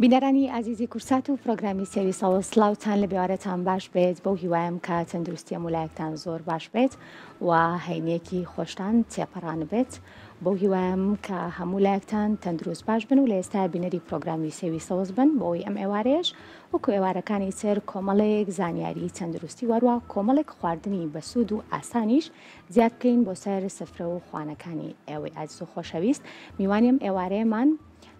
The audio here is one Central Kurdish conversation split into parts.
بینەرانی ئازیزی کورسات و پرۆگرامی سێویسەوە سڵاوتان لە بێوارەتان باش بێت بەو هیوایم کە تەندروستی مولایەکتان زۆر باش بێت و هەینێکی خۆشتان تێپەڕان بێت بەو هیوایم کە هەموو لایەکتان تەندروست باش بن و لە ئێستا بینەری پرۆگرامی سێویسەوەز بن بۆی ئەم ئێوارێش وەکو ئێوارەکانی سەر کۆمەڵەیەک زانیاری تەندروستی وەروە کۆمەڵێک خواردنی بەسوود و ئاسانیش زیاد بکەین بۆ سەر سفرە و خوانەکانی ئێوەی ئازیز و خۆشەویست میوانیم ئێوارەیەمان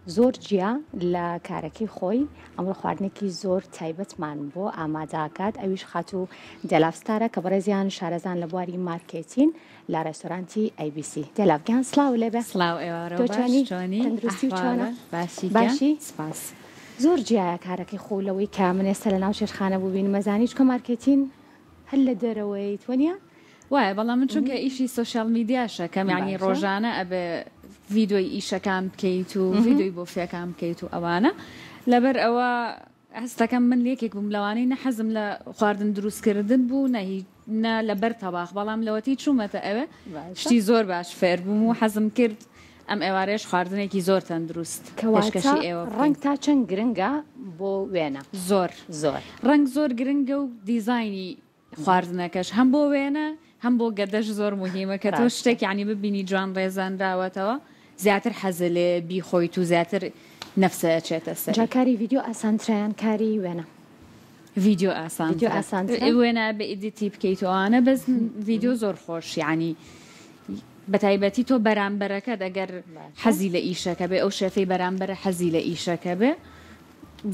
زۆر جیا لە کارەکەی خۆی ئەمڕۆ خواردنێکی زۆر تایبەتمان بۆ ئامادەکات ئەویش خات و دەلاوستارە کە بەڕێزیان شارەزان لە بواری مارکێتین لە ڕێستۆرانتی ABC دەلاوگیان سڵاو لێبێ سڵاو ئێوارە تەندروستی چۆنە باشی سپاس زۆر جیایە کارەکەی خۆلەوەی کە من ئێستا لە ناو شێرخانە بوو بین مەزانی چکە مارکێتین هەر لە دەرەوەی توانە وایە بەڵام من چونکە ئیشی سوشال میدیاشە کەم یعنی ڕۆژانە ئەبێ ڤیدۆی ئیشەکان بکەیت و ڤیدۆی بۆ فێکان بکەیت و ئەوانە لەبەر ئەوە هەستەکەم من لێکێک بووم لەوانەی نەحەزم لە خواردن دروستکردن بوو نە لەبەر تەباخ بەڵام لەوەتی چوومەتە ئەوێ شتی زۆر باش فێر بووم و حەزم کرد ئەم ئێوارێش خواردنێکی زۆر تەندروست کەواشکەشی ئێوە ڕنگ تا چەند گرنگە بۆ وێنە زۆر ڕنگ زۆر گرنگە و دیزایانی خواردنەکەش هەم بۆ وێنە هەم بۆ گەدەش زۆر مهمە کە تۆ شتێک ینی ببینی جوان ڕێزاندراوەتەوە زیاتر حەزە لێ بیخۆیت و زیاتر نەفسە ئەچێتە سەر جاکاری ڤیدیۆ ئاسانترایان کاری وێنە ڤیدیۆ ئاسان وێنە بە ئیدیتی بکەیتەوەوانە بەس ڤیدیۆ زۆر خۆش ینی بەتایبەتی تۆ بەرامبەرەکەت ئەگەر حەزی لە ئیشەکە بێ ئەو شێفەی بەرامبەرە حەزی لە ئیشەکە بێ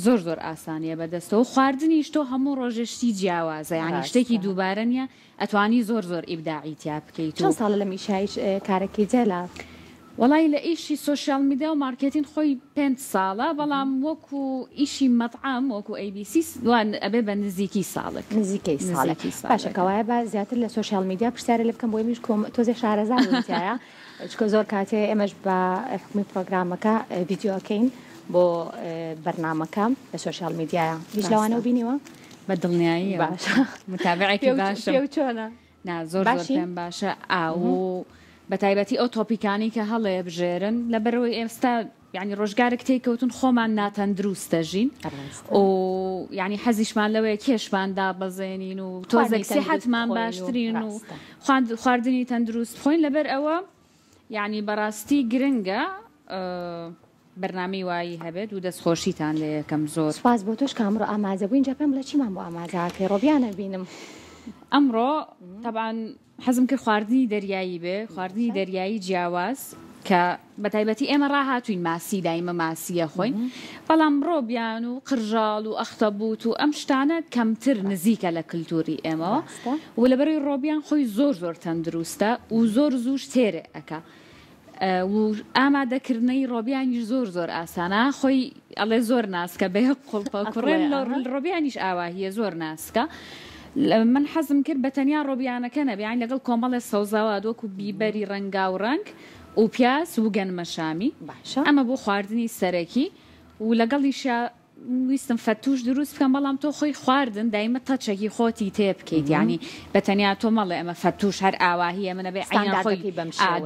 زۆر ئاسانیە بەدەستەوە خواردنیش تۆ هەموو ڕۆژشتی جیاوازە ینی شتێکی دووبارە نیە ئەتوانی زۆر ئیبداعی تیا بکەیت چەند ساڵە لە میشایش کارەکەی جێلا وڵی لە ئیشی سوشال میدیا و مارکێتین خۆی 5 ساڵە بەڵام وەکو ئیشی مەطعام وەکو ABC ئەبێ بە نزیکی ساڵێک نزیکەی ساڵێکی باشەکەوایە با زیاتر لە سوشال میدیا پرسیارە لە بکەم بۆ میش تۆزێ شارەزانایە چکە زۆر کاتێ ئێمەش بە حکومی پرۆگرامەکە ڤیدیۆکەین بۆ بەرنامەکە لە سوشال میدیایە هیچ لەوانە و بینیوە بە دڵنیایی باش متابعێکی باشە چۆنە زۆر پێم باشە ئاو بەتایبەتی ئەو تۆپیکانی کە هەڵێ بژێرن لەبەرەوەی ئێستا ینی ڕۆژگارێک تێکەوتن خۆمان ناتەندروستەژین و ینی حەزیشمان لەوەیە کێشماندا بەزێنین و تۆزێک سیحەتمان باشترین و خواردنی تەندروست خۆین لەبەر ئەوە ینی بەڕاستی گرنگە بەرنامی وایی هەبێت و دەستخۆشیتان لە یەکەم زۆر سپاس بۆ تۆش کامڕۆ ئاماجە بووین جا پێم لە چیمان بۆ ئاماجاکەی ڕۆبیانە بینم ئەمڕۆ طبعاً حەزم کرد خواردنی دەریایی بێ خواردنی دەریایی جیاواز کە بەتایبەتی ئێمە ڕاهاتوین ماسی دایمە ماسیە خۆین بەڵام ڕۆبیان و قرژاڵ و ئەختەبوت و ئەم شتانە کەمتر نزیکە لە کللتوری ئێمەوە و لەبەرەوەی ڕۆبیان خۆی زۆر تەندروستە و زۆر زوش تێرە ئەکا و ئامادەکردنەی ڕۆبیانیش زۆر ئاسانە خۆی ئەڵێ زۆر ناسکە بێ قوڵپە کوڕێن ڕۆبیانیش ئاواهیە زۆر ناسکە من حەزم کرد بە تەنیا ڕۆبیانەکە نەبیان لەگەڵ کۆمەڵێ سەوزاوە دۆکو بیبەری ڕەنگا و ڕنگ و پیاس و گەنمە شامی ئەمە بۆ خواردنی سەرەکی و لەگەڵیشە ویستم فەتوش دروست بکەم بەڵام تۆ خۆی خواردن دایمە تەچێکی خۆتی تێ بکەیت ینی بە تەنیا تۆ مەڵێ ئەمە فەتوش هەر ئاواهیە منە بێ عینە خۆی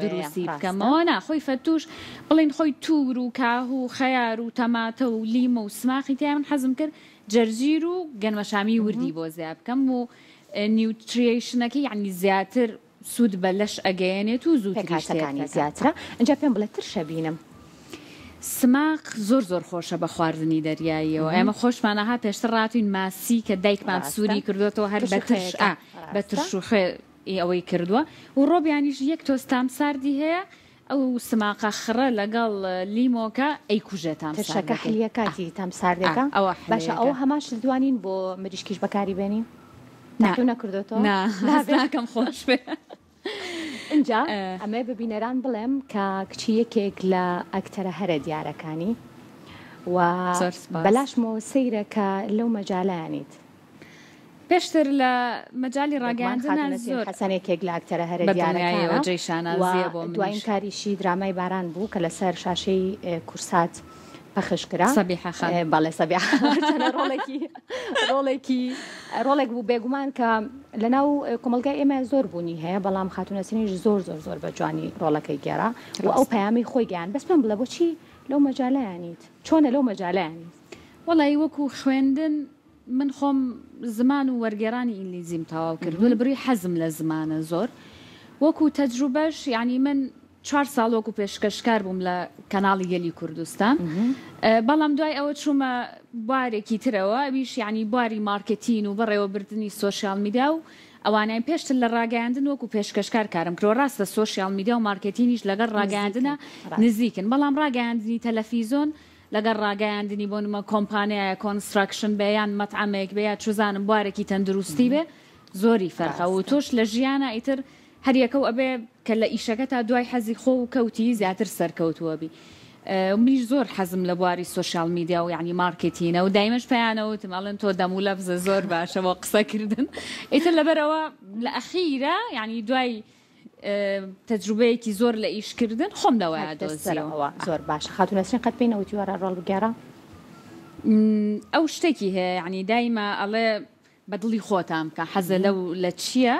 دروستی بکەمەوە نا خۆی فەتوش بڵین خۆی توور و کاه و خەیار و تەماتە و لیمە و سماقی تیا من حەزم کرد جەرجیر و گەنمەشامی وردی بۆ زیاد بکەم و نیوتریشنەکە یعنی زیاتر سوود بە لەش ئەگەیەنێت و زووتەکانی زیاترە ئەجا پێم بڵێ ترشە بینم سماق زۆر خۆشە بە خواردنی دەریاییەوە ئێمە خۆشمانەها پێشتر ڕاتوین ماسی کە دایکمان سووری کردوێتەوە هەر بە ترش و خێ ئەوەی کردووە و ڕۆبیانیش یەک تۆستام ساردی هەیە ئەو سماقە خڕە لەگەڵ لیمۆکە ئەیکوژێتام ترشەکە حلیەکاتی تام ساردەکە باشە ئەوە هەماش دوانین بۆ مریشکیش بەکاری بێنین ناتو نەکردێتەوە ناکەم خۆش بێ اینجا ئەمێ ببینەران بڵێم کە کچی یەکێک لە ئەکتەرە هەرە دیارەکانی و بەلاشمەوە سەیرە کە لەو مەجالایانیت پێشتر لە مەجای ڕاگەاندنە زۆر حەسەنێکێک لە ئەکتەرە هەرە دیارەکانەوە جێشانازیە بۆ دوایین کاریشی درامای باران بوو کە لەسەر شاشەی کورسات پەخشکرا بەڵێ ڕۆڵێک بوو بێگومان کە لەناو کۆمەلگای ئێمە زۆر بوونی هەیە بەڵام خاتونەسینیش زۆر بە جوانی ڕۆڵەکەی گێڕا و ئەو پەیامی خۆی گیان بەس پێم بڵێ بۆچی لەو مەجالایانیت چۆنە لەو مەجالایانیت وڵی وەکو خوێندن من خۆم زمان و وەرگێڕانی ئینگلیزیم تەواو کردو لە بڕی حەزم لە زمانە زۆر وەکو تەجروبەش یعنی من 4 ساڵ وەکو پێشکەشکار بووم لە کەناڵی گەلی کوردستان بەڵام دوای ئەوە چوومە بوارێکی ترەوە ئەویش یعنی بواری مارکتین و بەڕێوەبردننی سۆشیال میدیا و ئەوانای پێشتر لە ڕاگەاندن وەکو پێشکەشکار کارم کرۆ ڕاستە سۆشیال میدیا و مارکتینیش لەگەڵ ڕاگەاندنە نزیکن بەڵام ڕاگەاندنی تەلەڤیزۆن لەگەڵ ڕاگەاندنی بۆ نمە کۆمپانیایە کۆنستراکشن بەیان مەتعەمێک بەیە چوزانم بوارێکی تەندروستی بێ زۆری فەرقە و تۆش لە ژیانە ئیتر هەریەکە و ئەبێ کە لە ئیشەکە تا دوای حەزی خۆ و کەوتی زیاتر سەرکەوتووەبی منیش زۆر حەزم لە بواری سۆشیال میدیا و یعنی مارکتینە و دایمەش پێیانەوتم ئەڵێن تۆ دەم و لەفزە زۆر باشە بۆ قسەکردن ئیتر لەبەرەوە لە ئەخیرە یعنی دوای تەجروبەیەکی زۆر لە ئیشکردن خۆم لەوەیە دۆزیەوە زۆر باشە خاتون نەسرین قەت پێینەوەتی وەرە ڕۆڵبگەرە ئەو شتێکی هەیە یعنی دایما ئەڵێ بەدڵی خۆتان کە حەزە لەو لە چییە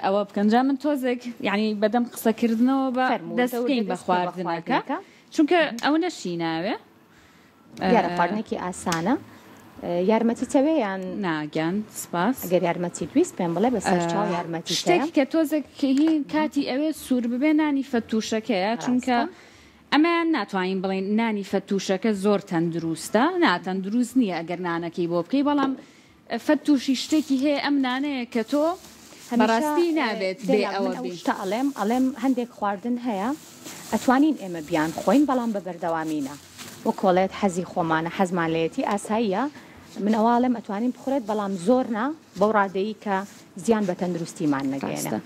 ئەوە بکەنجا من تۆزێک یعنی بەدەم قسەکردنەوە بە دەستکەین بە خواردنەکە چونکە ئەو نەشی ناوێ یارە خواردنێکی ئاسانە یارمەتی تەوەیان ناگەن سپاس ئەگەر یارمەتی تویست پێم بڵێ بەسەر چاو یارمەتی شتێکی کە تۆزێک هین کاتی ئەوێ سوور ببێ نانی فەتوشەکەیە چونکە ئەمەیان ناتوانین بڵێن نانی فەتوشەکە زۆر تەندروستە ناتەندروست نییە ئەگەر نانەکەی بۆ بکەی بەڵام فەتوشی شتێکی هەیە ئەم نانەیە کە تۆ بەڕاستی نابێت بێ ئەوە شتا ئەڵێم هەندێک خواردن هەیە ئەتوانین ئێمە بیان خۆین بەڵام بە بەردەوامینە وە کۆڵێت حەزی خۆمانە حەزمانلەتی ئاساییە من ئەواڵم ئەتوانین بخورێت بەڵام زۆرنا بەو ڕادەیی کە زیان بە تەندروستیمان نەگەێنە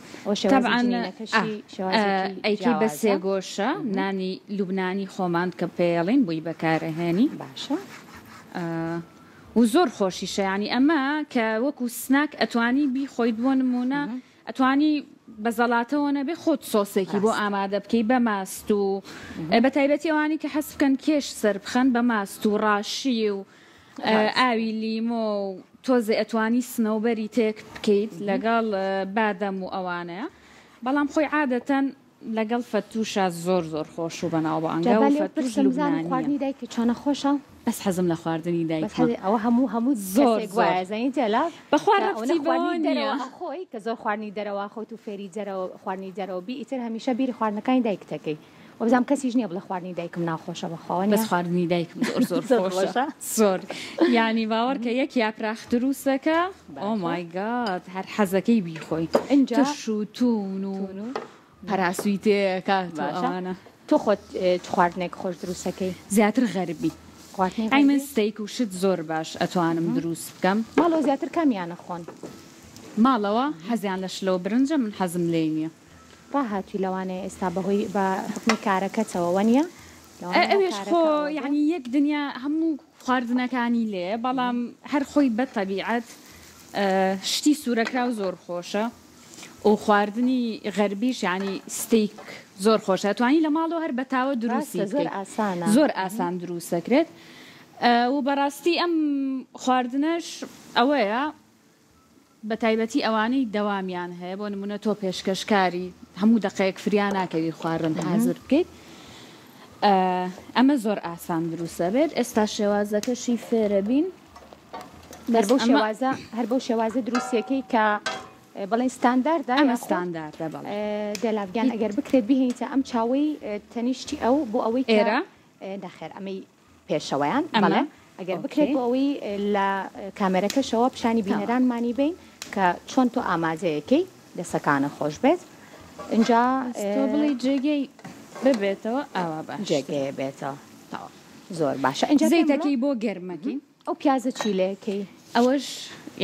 ئەیکی بە سێگۆشە نانی لوبنانی خۆمان کە پێڵین بووی بەکارەهێنی باشە و زۆر خۆشیشە ینی ئەمە کە وەکو سناک ئەتوانی بی خۆیت بۆ نمونە ئەتوانی بە زەڵاتەوە نەبێ خۆت سۆسێکی بۆ ئامادە بکەی بە ماست و بە تایبەتی ئەوانی کە حەز بکەن کێش سەر بخەن بە ماست و ڕاشی و ئاوی لیمۆ و تۆزێ ئەتوانی سنەوبەری تێک بکەیت لەگەڵ بادەم و ئەوانەیە بەڵام خۆی عادەتەن لەگەڵ فەتوشە زۆر زۆر خۆش و بەناو بە ئەنگا و فەتوش لوبنانی خواردنی دایکە چۆنە خۆشە بەس حەزم لە خواردنی دایک ئەوە هەموو زۆر زۆرزانی تێلا خۆی کە زۆر خواردنی دەرەوە خۆت و فێری جەرەوە خواردنی دەرەوە بی ئیتر هەمیشە بیری خواردنەکانی دایکتەکەی وەبزانام کەسیش نییە بڵە خواردنی دایکم ناخۆشە بەخواوە بەس خواردنی دایکم زۆر خۆشە زۆر ینی باوەڕ کە یەک یاپراخ دروستەکە ئۆ مای گاد هەر حەزەکەی بیخۆی اینجا شوتون و پەراسوی تێکاتوانە تۆ خۆت خواردنێک خۆش دروستەکەی زیاتر غەربی ئەی من ستەیک و شت زۆر باش ئەتوانم دروست بکەم ماڵەوە زیاتر کامیانە خۆن ماڵەوە حەزیان لە شلەوە برنجە من حەزم لێ نییە ڕاهاتووی لەوانەیە ئێستا بەهۆی بە حکمی کارەکەتەوە نییە ئەوێش خۆ یعنی یەک دنیا هەموو خواردنەکانی لێ بەڵام هەر خۆی بە تەبیعەت شتی سوورەکرا و زۆر خۆشە و خواردنی غەربیش ینی ستیک زۆر خۆشە توانی لە ماڵەوە هەر بەتاوە دروستی زۆر ئاسان دروست دەکرێت و بەڕاستی ئەم خواردنەش ئەوەیە بە تایبەتی ئەوانەی دەوامیان هەیە بۆ نمونە تۆ پێشکەشکاری هەموو دقەیەک فریان ناکەوی خواردن حازر بکەیت ئەمە زۆر ئاسان دروستە بێت ئێستا شێوازەکەشی فێرە بین هەر بەو شێوازە دروستیەکەی کە بەڵێن ستانداردە ستانداردە دەلاگیان ئەگەر بکرێت بهێنیتە ئەم چاوەی تەنیشتی ئەو بۆ ئەوەی ئێرە نەخێر ئەمەی پێشەوەیان بەڵێ ئەگەر بکرێت بۆ ئەوەی لە کامێرەکەشەوە پیشانی بینەرانمانی بین کە چۆن تۆ ئاماجەیەکەی دەسەکانە خۆش بێت اینجا بڵی جێگەی ببێتەوە ئاوا باش جێگەیە بێتەوە زۆر باشە اینجا زەیتەکەی بۆ گەرمەکی ئەو پیازە چیلەکەی ئەوەش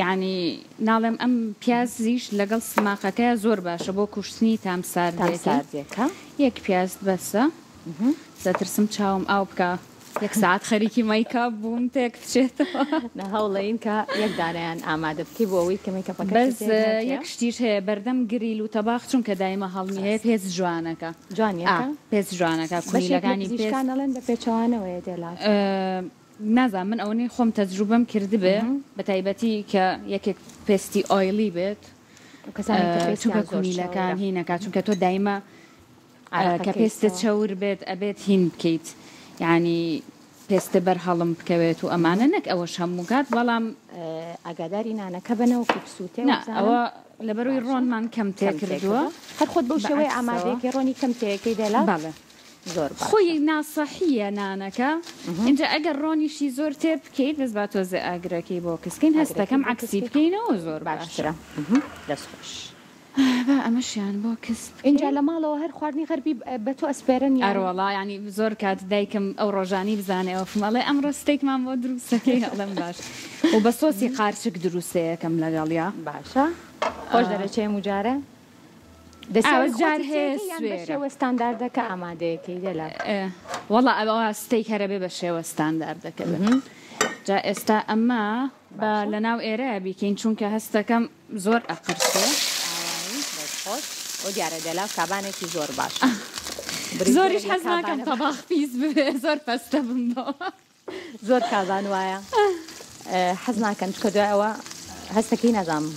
یعنی ناڵێم ئەم پیازیش لەگەڵ سماقەکە زۆر باشە بۆ کوشتنی تامساردێکە یەک پیاز بەسە دەترسم چاوم ئاو بکە یەک ساعت خەریکی مایکا بووم تێک بچێتەوە نە هەوڵەین کە یەک دانیان ئامادە بکەی بۆ ئەوەی کەمەکە بەس یەک شتیش هەیە بەردەم گریل و تەباخ چونکە دایمە هەڵمی هەیە پێچ جوانەکە جوانیەکە پێچ جوانەکە کومیلەکانی پێشکانەڵێن بە پێچەوانەوەیە دێڵات نازان من ئەوەی خۆم تەجروبەم کرد بێ بە تایبەتی کە یەکێک پێستی ئۆیلی بێت چونکە کومیلەکان هینەکە چونکە تۆ دایمە کە پێستە چەور بێت ئەبێت هین بکەیت یعنی پێستە بەر هەڵم بکەوێت و ئەمانە نەک ئەوەش هەموو کات بەڵام ئاگاداری نانەکە بنەوە پسووتێ ئەوە لەبەرەوەی ڕۆنمان کەم تێ کردووە هەر خۆت بەو شێوەیە ئامادەیەکی ڕۆنی کەم تەیەکەی دەلا بەڵێ زۆر خۆی ناسەحیە نانەکە اینجا ئەگەر ڕۆنیشی زۆر تێ بکەیت دەست با تۆزێ ئاگرەکەی بۆ کەسکەین هەستەکەم عکسی بکەینەوە زۆر باشترە دەستخۆش ئەمەشیان بۆ کەس اینجا لە ماڵەوە هەر خواردنی غەربی بە تۆ ئەسپێرن ئەروەڵا ینی زۆر کات دایکم ئەو ڕۆژانی بزانێەوە فمەڵێ ئەمڕۆ ستێکمان بۆ دروستەکەی هەڵم باش و بە سۆسی قارچک دروستەیەکەم لەگەڵیا باشە خۆش دەرەچێ موجارە جار هەیە شێوە ستانداردەکە ئامادەیەکەی دەلا وەڵا ئەوە ستەیک هەرەبێ بە شێوە ستانداردەکە جا ئێستا ئەمە بە لە ناو ئێرە بیکەین چونکە هەستەکەم زۆر ئەقرسێ ئەو دیارە دەلا کابانێکی زۆر باش زۆریش حەز ناکەم تەباخ پیس ببێ زۆر پەستە بمەوە زۆر کابان وایە حەز ناکەم چکە دوایەوە هەستەکەی نەزانم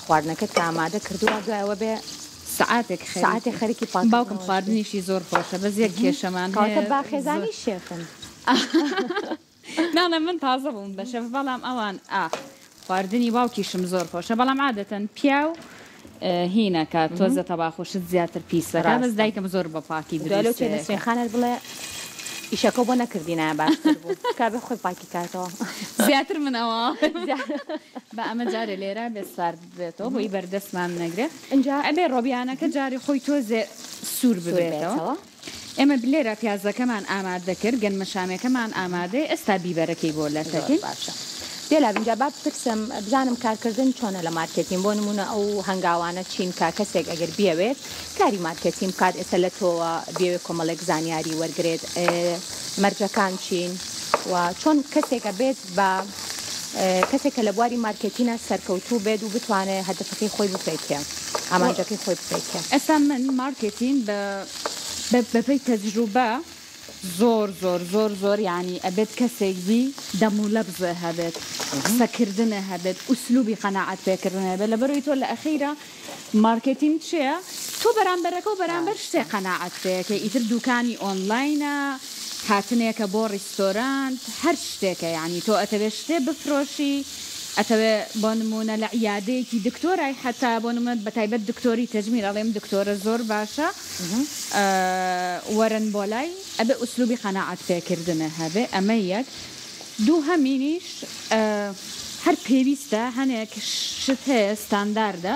خواردنەکەت کە ئامادە کردووە دوایەوە بێ سعاتێک خەریکی پاک باوکم خواردنیشی زۆر خۆشە بەس یەک کێشەمان کاتە باخێزانی شێخن ناڵە من تازە بووم بەشە بەڵام ئەوان خواردنی باوکیشم زۆر خۆشە بەڵام عادەتەن پیا و هینەکە تۆزە تەباخۆشت زیاتر پیسەکە بەس دایکم زۆر بە پاکی دروستخانت بڵێ ئیشەکە بۆ نەکردی نایە باشتر بوو کابێ خۆی پاکی کاتەوە زیاتر منەوە بە ئەمە جارێ لێرە بێ سارد بێتەوە بۆی بەردەستمان نەگرێت اینجا ئەبێ ڕۆبیانەکە جاری خۆی تۆزێ سوور ببێتەوە ئێمە لێرە پیازەکەمان ئامادە کرد گەنمەشامەکەمان ئامادەی ئێستا بیبەرەکەی بۆ لەتەکەی باشە دێلا اینجا با بپرسم بزانم کارکردن چۆنە لە مارکتین بۆ نمونە ئەو هەنگاوانە چین کا کەسێک ئەگەر بیاوێت کاری مارکتین بکات ئێستا لە تۆوە بێوێ کۆمەڵێک زانیاری وەرگێت مەرجەکان چین و چۆن کەسێکە بێت بە کەسێکە لە بواری مارکتینە سەرکەوتوو بێت و بتوانێت هەدەفەکەی خۆی بفێکە ئامانجەکەی خۆی بفێکە ئێستا من مارکتین بەپەی تەجروبە زۆر ینی ئەبێت کەسێک بی دەمولەبزە هەبێت قسەکردنە هەبێت ئوسلوبی قەناعەت پێکردن هەبێت لەبەرەوەی تۆ لە ئەخیرە مارکتین چییە؟ تۆ بەرامبەرەکە و بەرامبەر شتێک قەناعەت پێەکە ئیتر دوکانی ئۆنلاینە هاتنێکە بۆ ڕیستۆرانت هەر شتێکە ینی تۆ ئەتەوێت شتێ بفرۆشی ئەتەوێ بۆ نمونە لە عیادەیەکی دکتۆرای حتا بۆ نمونەت بەتایبەت دکتۆری تەجمیر ئەڵێم دکتۆرە زۆر باشە وەرن بۆ لای ئەبێ ئوسلوبی قەناعەت پێکردنە هەبێ ئەمە یەک دوو هەمینیش هەر پێویستە هەنێک شت هەیە ستانداردە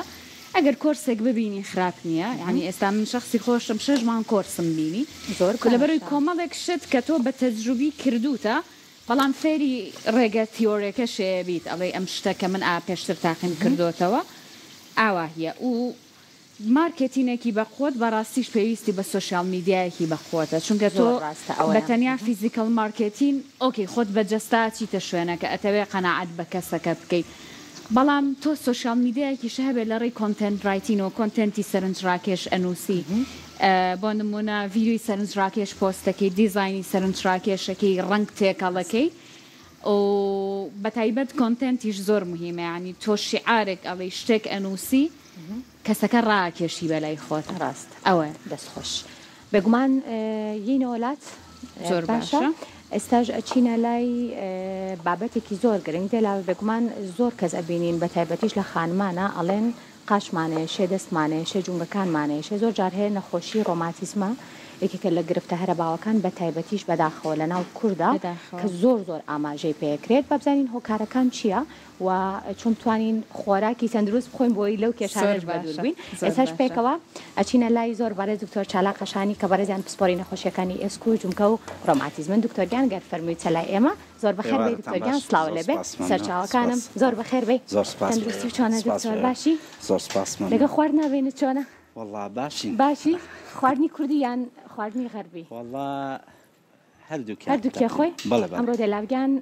ئەگەر کۆرسێک ببینی خراپ نییە ینی ئێستا من شخصی خۆشم 6 مان کۆرسم بینی زۆر لەبەروی کۆمەڵێک شت کە تۆ بە تەجروبی کردوتە بەڵام فێری ڕێگە تیۆرێکە شێبیت ئەڵێ ئەم شتەکە من پێشتر تاقیم کردوتەوە ئاوا هیە و مارکتینێکی بەخۆت بەڕاستیش پێویستی بە سوۆشیال میدیایەکی بەخۆتە چونکە تۆ بە تەنیا فیزیکەل مارکتین ئۆکەی خۆت بە جەستا چیتە شوێنەکە ئەتەوێ قەناعەت بە کەسەکە بکەیت بەڵام تۆ سوۆشیال میدیایەکیش هەبێت لە ڕێی کۆنتنت ڕایتین و کۆنتنتی سەرنجڕاکێش ئەنووسی بۆ نمونە ڤیدیۆی سەرنجڕاکێش پۆستەکەی دیزایانی سەرنجڕاکێشەکەی ڕنگ تێکەڵەکەی و بەتایبەت کۆنتنتیش زۆر مهمە ینی تۆ شیعارێک ئەڵێ شتێک ئەنووسی کەسەکە ڕاکێشی بەلای خۆت ڕاست ئەوە دەستخۆش بێگومان یینەوەلات زۆر باشە ئێستاژ ئەچینە لای بابەتێکی زۆر گرنگ دێلا بێگومان زۆر کەس ئەبینین بە تایبەتیش لە خانمانە ئەڵێن قاشمانەیە شێ دەستمانەیە شێ جونگەکانمانەیە شێ زۆر جار هەیە نەخۆشی ڕۆماتیزمە یەکێکە لە گرفتە هەرە باوەکان بە تایبەتیش بەداخەوە لە ناو کووردا کە زۆر ئاماژەی پێکرێت بە بزانین هۆکارەکان چییە و چۆن توانین خۆراکی تەندروست بخۆین بۆی لەو کێشانەش بەدووربین ئێستاش پێکەوە ئەچینە لای زۆر بەڕێز دکتۆر چالاقەشانی کە بەڕێزیان پسپۆری نەخۆشیەکانی ئێسک و جومکە و ڕۆماتیزمن دکتۆرگیان گەر فەرمووی چەلای ئێمە زۆر بەخێر بێ دکتۆرگیان سلااو لەبێ سەرچاوەکانم زۆر بەخێر بێ تەندروستی چۆنە دکتۆر باشی زۆر سپاس لەگە خوارد ناوێنێت چۆنە والله باشی خواردنی کوردی یان خواردنی غەربی والله هەردووکێ خۆی ئەمڕۆ دەلاوگیان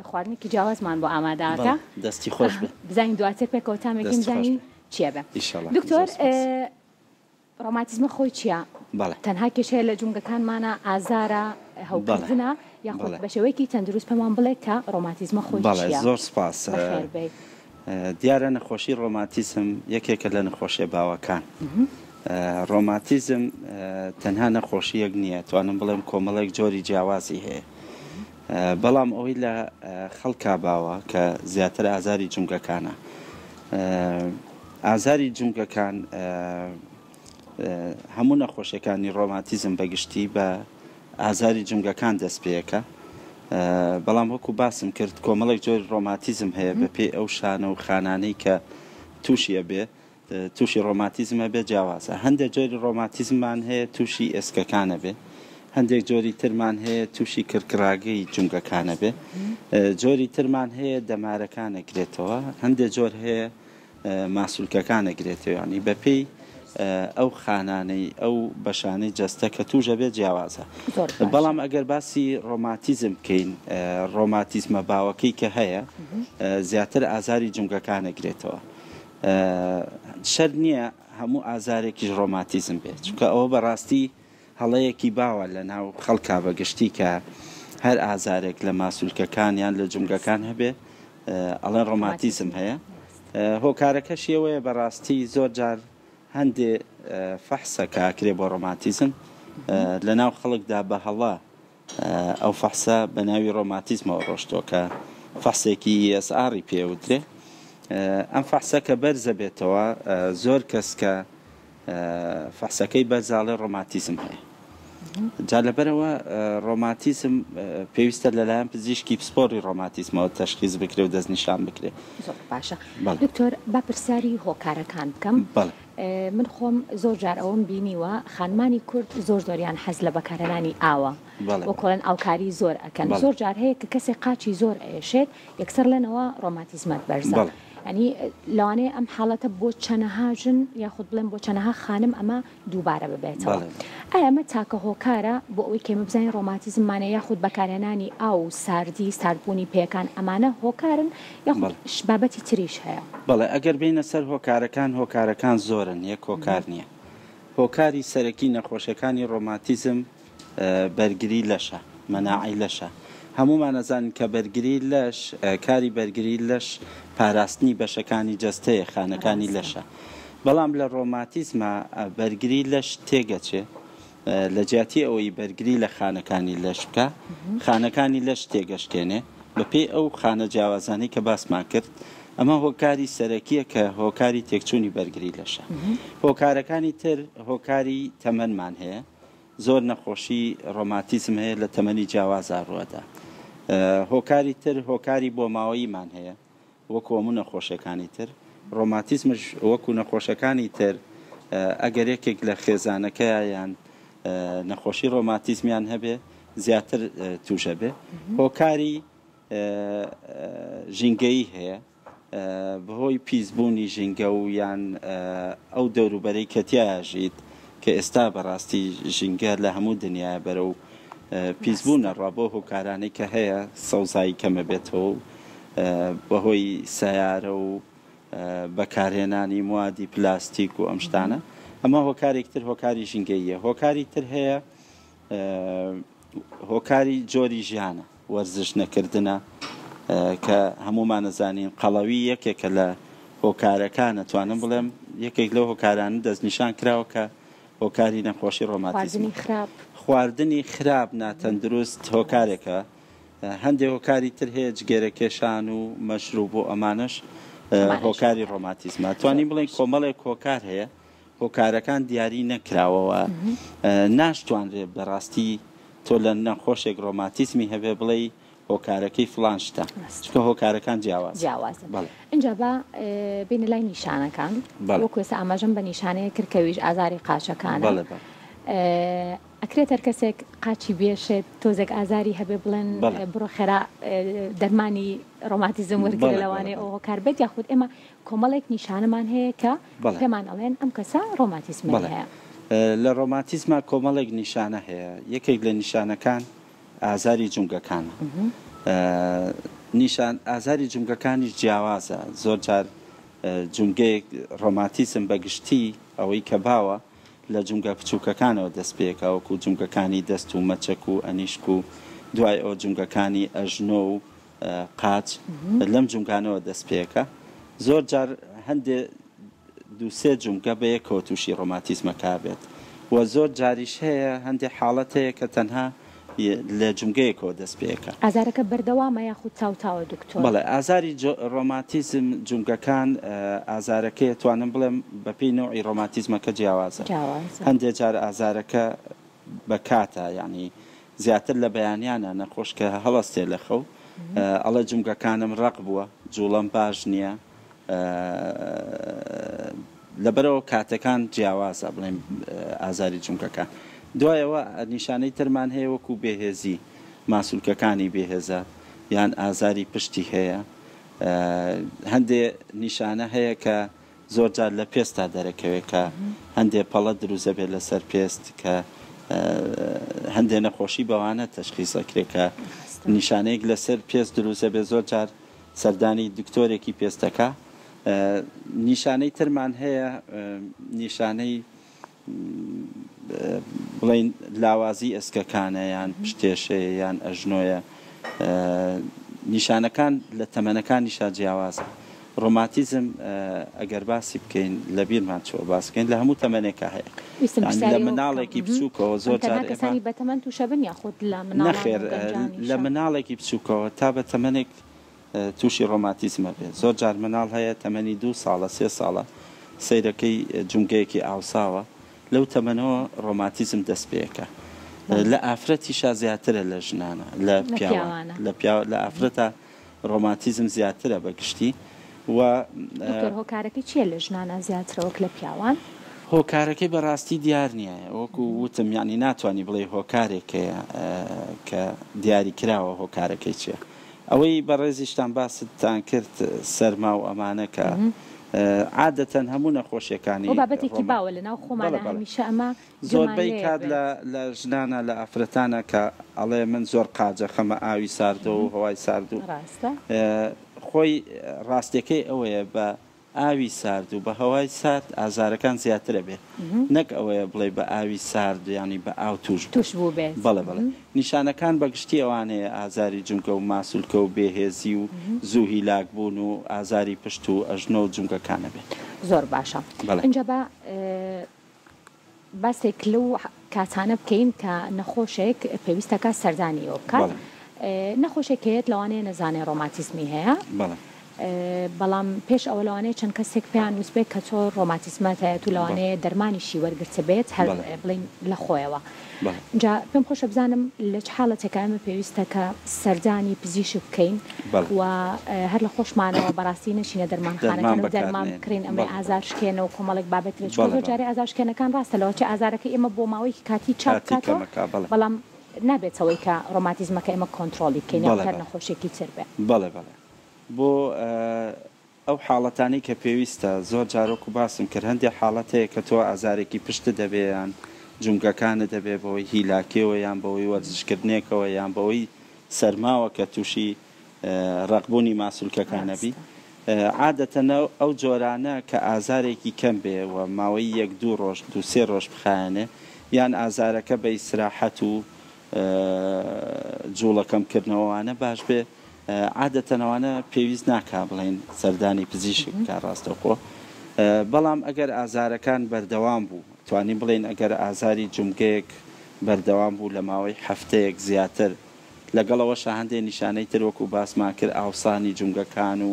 خواردنێکی جیاوازمان بۆ ئامادەکە دەستی خۆش بزانین دواتر پێکەوە تامێکین بزانین چیە بێ دکتۆر ڕۆماتیزمە خۆی چییە تەنها کێشەیە لە جونگەکانمانە ئازارە هەوکردنە یاخود بە شێوەیەکی تەندروست پێمان بڵێت کە ڕۆماتیزمە خۆی چییە زۆر سپاس دیارە نەخۆشی ڕۆماتیزم یەکێکە لە نەخۆشیە باوەکان ڕۆماتیزم تەنها نەخۆشیەک نییە توانم بڵێم کۆمەڵێک جۆری جیاوازی هەیە بەڵام ئەوەی لە خەڵکا باوە کە زیاتر ئازاری جونگەکانە. ئازاری جونگەکان هەموو نەخۆشیەکانی ڕۆماتیزم بەگشتی بە ئازاری جونگەکان دەست پێەکە. بەڵام وەکو باسم کرد کۆمەڵێک جۆری ڕۆماتیزم هەیە بە پێی ئەو شانە و خانانەی کە تووشیە بێ تووشی ڕۆماتیزمە بێ جیاوازە. هەندێک جۆری ڕۆماتیزممان هەیە تووشی ئێسکەکانە بێ، هەندێک جۆری ترمان هەیە تووشی کرکراگەی جونگەکانە بێ، جۆری ترمان هەیە دەمارەکانە گرێتەوە، هەندێک جۆر هەیە ماسوولکەکانە گرێتەوەیانی بە پێی ئەو خانانەی ئەو بەشانەی جەستە کە توژە بێت جیاوازە. بەڵام ئەگەر باسی ڕۆماتیزم بکەین ڕۆماتیزمە باوەکەی کە هەیە زیاتر ئازاری جونگەکانە گرێتەوە. شەر نییە هەموو ئازارێکیش ڕۆماتیزم بێت چونکە ئەوە بەڕاستی هەڵەیەکی باوە لە ناو خەڵکا بەگشتی کە هەر ئازارێک لە ماسوولکەکان یان لە جونگەکان هەبێ ئەڵێن ڕۆماتیزم هەیە. هۆکارەکەشی ئەوەیە بەڕاستی زۆر جار هەندێ فەحسە کاکرێ بۆ ڕۆماتیزم لە ناو خەڵکدا بە هەڵا ئەو فەحسە بە ناوی ڕۆماتیزمەوە ڕۆشتۆ کە فەحسێکی ئێسئاری پێوترێ. ئەم فەحسە کە بەرزە بێتەوە زۆر کەس کە فەحسەکەی بەرزاڵێ ڕۆماتیزم هەیە. جا لەبەرەوە ڕۆماتیزم پێویستە لەلایەن پزیشکی پسپۆڕی ڕۆماتیزمەوە تەشخیص بکرێ و دەستنیشان بکرێ. باشە دکتۆر با پرسیاری هۆکارەکان بکەم. من خۆم زۆر جار ئەوم بینیوە خانمانی کورد زۆر زۆریان حەز لە بەکارهێنانی ئاوە وەکۆڵەن ئاوکاری زۆر ئەکەن. زۆر جار هەیە کە کەسێک قاچی زۆر ئێشێت یەکسەر لەنەوە ڕۆماتیزمات بەرزە. ینی لەوانەیە ئەم حاڵەتە بۆ چەنەها ژن یاخود بڵێن بۆ چەنەها خانم ئەمە دووبارە ببێتەوە. ئایا ئەمە تاکە هۆکارە بۆ ئەوەی کێمە بزانین ڕۆماتیزممانە یاخود بەکارهێنانی ئاو ساردی ساردبوونی پێکان ئەمانە هۆکارن یاخود بابەتی تریش هەیە؟ بەڵێ ئەگەر بینە سەر هۆکارەکان زۆرن یەک هۆکار نییە. هۆکاری سەرەکی نەخۆشیەکانی ڕۆماتیزم بەرگری لەشە مەناعی لەشە. هەمومان نەزانین کە بەرگری لەش کاری بەرگری لەش پاراستنی بەشەکانی جەستەیە خانەکانی لەشە. بەڵام لە ڕۆماتیزمە بەرگری لەش تێگەچێ لە جیاتی ئەوەی بەرگری لە خانەکانی لەش بکە خانەکانی لەش تێگەشتێنێ بە پێی ئەو خانە جیاوازانەی کە باسمان کرد. ئەمە هۆکاری سەرەکیە کە هۆکاری تێکچوونی بەرگری لەشە. هۆکارەکانی تر هۆکاری تەمەنمان هەیە. زۆر نەخۆشی ڕۆماتیزم هەیە لە تەمەنی جیاوازە ڕوەدا. هۆکاری تر هۆکاری بۆ ماوەییمان هەیە وەکو هەموو نەخۆشیەکانی تر. ڕۆماتیزمش وەکو نەخۆشەکانی تر ئەگەر یەکێک لە خێزانەکەیە یان نەخۆشی ڕۆماتیزمیان هەبێ زیاتر تووشە بێ. هۆکاری ژینگەیی هەیە بەهۆی پیسبوونی ژینگە و یان ئەو دەوروبەرەی کەتیاژیت کە ئێستا بەڕاستی ژینگە لە هەموو دنیا بەرە و پیسبوونە ڕوا بۆ هۆکارانەی کە هەیە سەوزایی کەمە بێتەوە و بەهۆی سیارە و بەکارهێنانی موادی پلاستیک و ئەم شتانە. ئەمە هۆکارێکتر هۆکاری ژینگەییە. هۆکاری تر هەیە هۆکاری جۆری ژیانە وەرزش نەکردنە کە هەمومان نەزانین قەڵەوی یەکێکە لە هۆکارەکانە توانم بڵێم یەکێک لەو هۆکارانە دەستنیشان کراوە کە هۆکاری نەخۆشی ڕۆماتیزم. خواردنی خراپ ناتەندروست هۆکارێکە. هەندێک هۆکاری تر هەیە جگێرەکێشان و مەشروب و ئەمانش هۆکاری ڕۆماتیزمە. توانین بڵێن کۆمەڵێک هۆکار هەیە هۆکارەکان دیاری نەکراوەوە ناشتوانرێ بەڕاستی تۆ لە نەخۆشێک ڕۆماتیزمی هەبێ بڵێ هۆکارەکەی فلان شتە چکە هۆکارەکان جیاوازە. اینجا بە بینە لای نیشانەکان وەکو ئێستا ئاماژەم بە نیشانەیە کردکەویش ئازاری قاچەکانە. ئەکرێت هەر کەسێک قاچی بێشێت تۆزێک ئازاری هەبێ بڵێن بڕۆ خێرا دەرمانی ڕۆماتیزم وەرگرە لەوانەیە ئەو هۆکار بێت یاخود ئێمە کۆمەڵێک نیشانەمان هەیە کە پێمان ئەڵێن ئەم کەسە ڕۆماتیزمی هەیە. لە ڕۆماتیزما کۆمەڵێک نیشانە هەیە. یەکێک لە نیشانەکان ئازاری جونگەکانە. نیشان ئازاری جونگەکانیش جیاوازە. زۆر جار جونگەیەک ڕۆماتیزم بەگشتی ئەوەی کە باوە لە جونگە بچووکەکانەوە دەست پێکە وەکو جونگەکانی دەست و مەچەک و ئەنیشک و دوای ئەو جونگەکانی ئەژنۆ و قاچ لەم جونگانەوە دەست پێکە. زۆر جار هەندێ دووسێ جونگە بە یەکەوە تووشی ڕۆماتیزمەکە بێت و زۆر جاریش هەیە هەندێک حاڵەت هەیە کە تەنها لە جونگەیەکەوە دەست پێەکە. ئازارەکە بەردەوامە یاخود تاوتاوە دکتۆر؟ بەڵێ ئازاری ڕۆماتیزم جونگەکان ئازارەکەی توانم بڵێم بە پێی نوعی ڕۆماتیزمەکە جیاوازە. هەندێک جار ئازارەکە بە کاتە یعنی زیاتر لە بەیانیانە نەخۆش کە هەڵەستێ لە خەو ئەڵە جونگەکانم ڕق بووە جوڵەم باش نییە لەبەرەوە کاتەکان جیاوازە بڵێم ئازاری جونگەکان. دوایەوە نیشانەی ترمان هەیە وەکو بێهێزی ماسوولکەکانی بێهێزە یان ئازاری پشتی هەیە. هەندێ نیشانە هەیە کە زۆر جار لە پێستا دەرەکەوێت کە هەندێ پەڵە دروزە بێت لەسەر پێست کە هەندێ نەخۆشی بەوانە تەشخیصەکرێت کە نیشانەیەک لەسەر پێست دروزە بێت زۆر جار سەردانی دکتۆرێکی پێستەکە. نیشانەی ترمان هەیە نیشانەی بڵین لاوازی ئەسکەکانە یان پشتێشەیە یان ئەژنۆیە. نیشانەکان لە تەمەنەکانیشا جیاوازە. ڕۆماتیزم ئەگەر باسی بکەین لە بیرمان چۆ باسکەین لە هەموو تەمەنێکە هەیە لە مناڵێکی بچووکەوە زۆر جار نەخێر لە مناڵێکی بچووکەوە تا بە تەمەنێک تووشی ڕۆماتیزمە بێت. زۆر جار مناڵ هەیە تەمەنی 2 ساڵە 3 ساڵە سەیرەکەی جونگەیەکی ئاوساوە لەو تەمەنەوە ڕۆماتیزم دەست پێەکە. لە ئافرەتیشا زیاترە لە ژنانە لە پیاوە لە ئافرەتە ڕۆماتیزم زیاترە بەگشتی. و هۆکارەکەی چیە لە ژنانە زیاترەوەک لە پیاوان؟ هۆکارەکەی بەڕاستی دیار نییە وەکو وتم ینی ناتوانانی بڵێ هۆکارێکەیە کە دیاری کراوە هۆکارەکەی چیە. ئەوەی بەڕێزیشتان باستان کرد سەرما و ئەمانە کە عادەتەن هەموو نەخۆشیەکانی بابەتێکی باوە لە ناو خۆمانە هەمیشە ئەمە زۆربەی کات لە ژنانە لە ئافرەتانە کە ئەڵێ من زۆر قاجە خەمە ئاوی ساردە و هەوای سارد و خۆی ڕاستیەکەی ئەوەیە بە ئاوی سارد و بە هەوای سارد ئازارەکان زیاترە بێت نەک ئەوەیە بڵێ بە ئاوی سارد ینی بە ئاو توش بوو بێت. بەڵێ بڵێ نیشانەکان بەگشتی ئەوانەیە ئازاری جونگە و ماسوولکە و بێهێزی و زوو هیلاک بوون و ئازاری پشت و ئەژنۆ و جونگەکانە بێت. زۆر باشە. اینجا بە باسێک لەو کاتانە بکەین کە نەخۆشێک پێویستەکە سەردانیەوە بکات. نەخۆشێکێت لەوانەیە نەزانێ ڕۆماتیزمی هەیە بەڵام پێش ئەوە لەوانەیە چەند کەسێک پێیان ویست بێت کە تۆ ڕۆماتیزمات هەیە و لەوانەیە دەرمانیشی وەرگرتە بێت هەر بڵین لە خۆیەوە. جا پێم خۆشە بزانم لە چ حاڵەتێکە ئەمە پێویستە کە سەردانی پزیشک بکەین و هەر لە خۆشمانەوە بەڕاستی نەچینە دەرمانخانەکان و دەرمان بکرین ئەمە ئازارشکێنە و کۆمەڵێک بابەتێک زۆر جارێ ئازارشکێنەکان ڕاستە لەوە چه ئازارەکەی ئێمە بۆ ماوەیەکی کاتی چاپ بکاتەوە بەڵام نابێتەوەی کە ڕۆماتیزمەکە ئێمە کۆنتترۆلی بکەین هەر نەخۆشێکی تر بێت. بەڵێ بەڵێ بۆ ئەو حاڵەتانی کە پێویستە زۆر جارۆک و باسم کرد هەندێک حاڵەت هەیە کە تۆ ئازارێکی پشتە دەبێیان جونگەکانە دەبێت بەوەی هیلاکێەوە یان بەوەی وەرزشکردنێکەوە یان بەوەی سەرماوە کە تووشی ڕقبوونی ماسوولکەکانە بی. عادەتەنە ئەو جۆرانە کە ئازارێکی کەم بێ و ماوەی 1-2 ڕۆژ 2-3 ڕۆژ بخایەنێ یان ئازارەکە بە ئیسراحەت و جوڵەکەمکردنەوەوانە باش بێ عادەتەنەوانە پێویست ناکا بڵێن سەردانی پزیشک کا ڕاستەوخۆ. بەڵام ئەگەر ئازارەکان بەردەوام بوو توانین بڵێن ئەگەر ئازاری جونگەیەک بەردەوام بوو لە ماوەی هەفتەیەک زیاتر لەگەڵەوەشە هەندێک نیشانەی ترۆک و باسمان کرد ئاوسانی جونگەکان و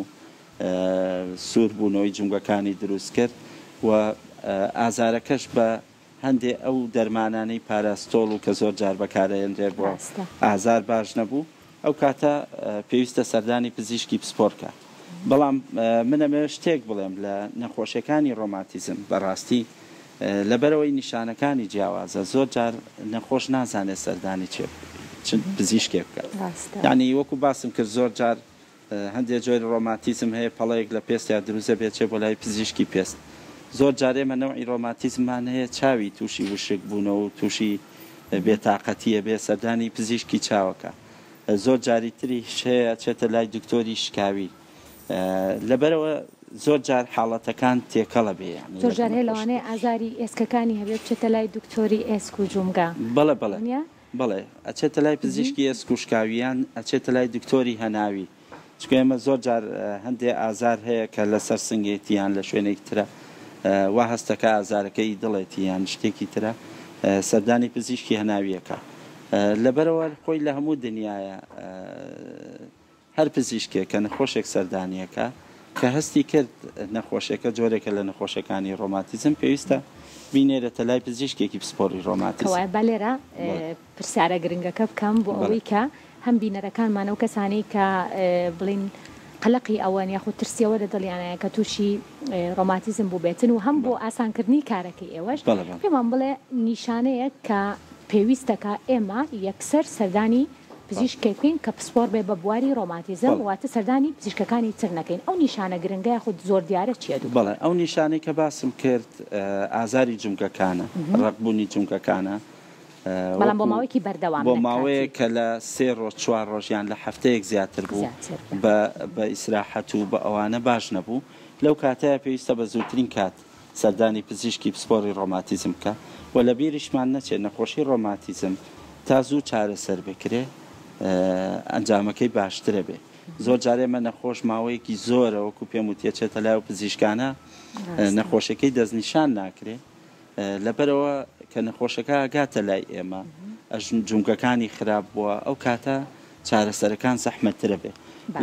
سووربوونەوەی جونگەکانی دروست کرد و ئازارەکەش بە هەندێ ئەو دەرمانانەی پاراستۆڵ و کە زۆر جار بەکارەێنرێ بۆ ئازار باش نەبوو ئەو کاتە پێویستە سەردانی پزیشکی پسپۆرکە. بەڵام منەمێ شتێک بڵێم لە نەخۆشیەکانی ڕۆماتیزم بەڕاستی لەبەرەوەی نیشانەکانی جیاوازە زۆر جار نەخۆش نازانێت سەردانی چێ پزیشکێ بکات. یعنی وەکو باسم کرد زۆر جار هەندێک جۆری ڕۆماتیزم هەیە پەڵەیەک لە پێست یا دروزە بێت چێ بۆ لای پزیشکی پێست. زۆر جارێمە نەوعی ڕۆماتیزممان هەیە چاوی تووشی وشک بوونەوە و تووشی بێتاقەتیە بێ سەردانی پزیشکی چاوەکە. زۆر جاری تری هەیە چێتە لای دکتۆری شکاوی لەبەرەوە زۆر جار حاڵەتەکان تێکەڵە بێ زۆر جار هەیە لەوانەیە ئازاری ئێسکەکانی هەبێت بچێتە لای دکتۆری ئێسک و جومگا. بەڵێ بەڵێ بەڵێ ئەچێتە لای پزیشکی ئێسک و شکاویان ئەچێتە لای دکتۆری هەناوی چکە ئێمە زۆر جار هەندێک ئازار هەیە کە لەسەر سنگێتیان لە شوێنێک ترە وا هەستەکە ئازارەکەی دڵێتی یان شتێکی ترە سەردانی پزیشکی هەناویەکە لەبەرەوە خۆی لە هەموو دنیاە هەر پزیشکێک کە نەخۆشێک سەردانیەکە کە هەستی کرد نەخۆشیەکە جۆرێکە لە نەخۆشیەکانی ڕۆماتیزم پێویستە بینێرێتە لای پزیشکێکی پسپۆڕی ڕۆماتیزم. بە لێرە پرسیارە گرنگەکە بکەم بۆ ئەوەی کە هەم بینەرەکانمانە و کەسانی کە بڵین قەلقی ئەوەن یاخود ترسیەوە لە دڵیانەیە کە تووشی ڕۆماتیزم بوو بێتن و هەم بۆ ئاسانکردنی کارەکەی ئێوەش پێمان بڵێ نیشانەیە کە پێویستەکە ئێمە یەکسەر سەردانی پزیشکێکین کە پسپۆر بێ بە بواری ڕۆماتیزم واتە سەردانی پزیشکەکانی تر نەکەین. ئەو نیشانە گرنگە خود زۆر دیارە چیە دوو؟ بەڵێ ئەو نیشانەی کە باسم کرد ئازاری جومگەکانە ڕقبوونی جومگەکانە بەڵام بۆ ماوەیەکی بەردەوام بۆ ماوەیە کە لە 3 ڕۆژ 4 ڕۆژیان لە هەفتەیەک زیاتر بوو بە ئیسراحەت و بە ئەوانە باش نەبوو لەو کاتەیە پێویستە بە زووترین کات سەردانی پزیشکی پسپۆڕی ڕۆماتیزم کە و لە بیریشمان نەچێت نەخۆشی ڕۆماتیزم تا زوو چارەسەر بکرێ ئەنجامەکەی باشترە بێ. زۆر جارێمە نەخۆش ماوەیەکی زۆرە وەکو پێم وتە چێتە لای و پزیشکانە نەخۆشەکەی دەستنیشان ناکرێ لەبەرەوە کە نەخۆشەکە ئاگاتە لای ئێمە جومگەکانی خراپ بووە ئەو کاتە چارەسەرەکان زەحمەتترە بێ.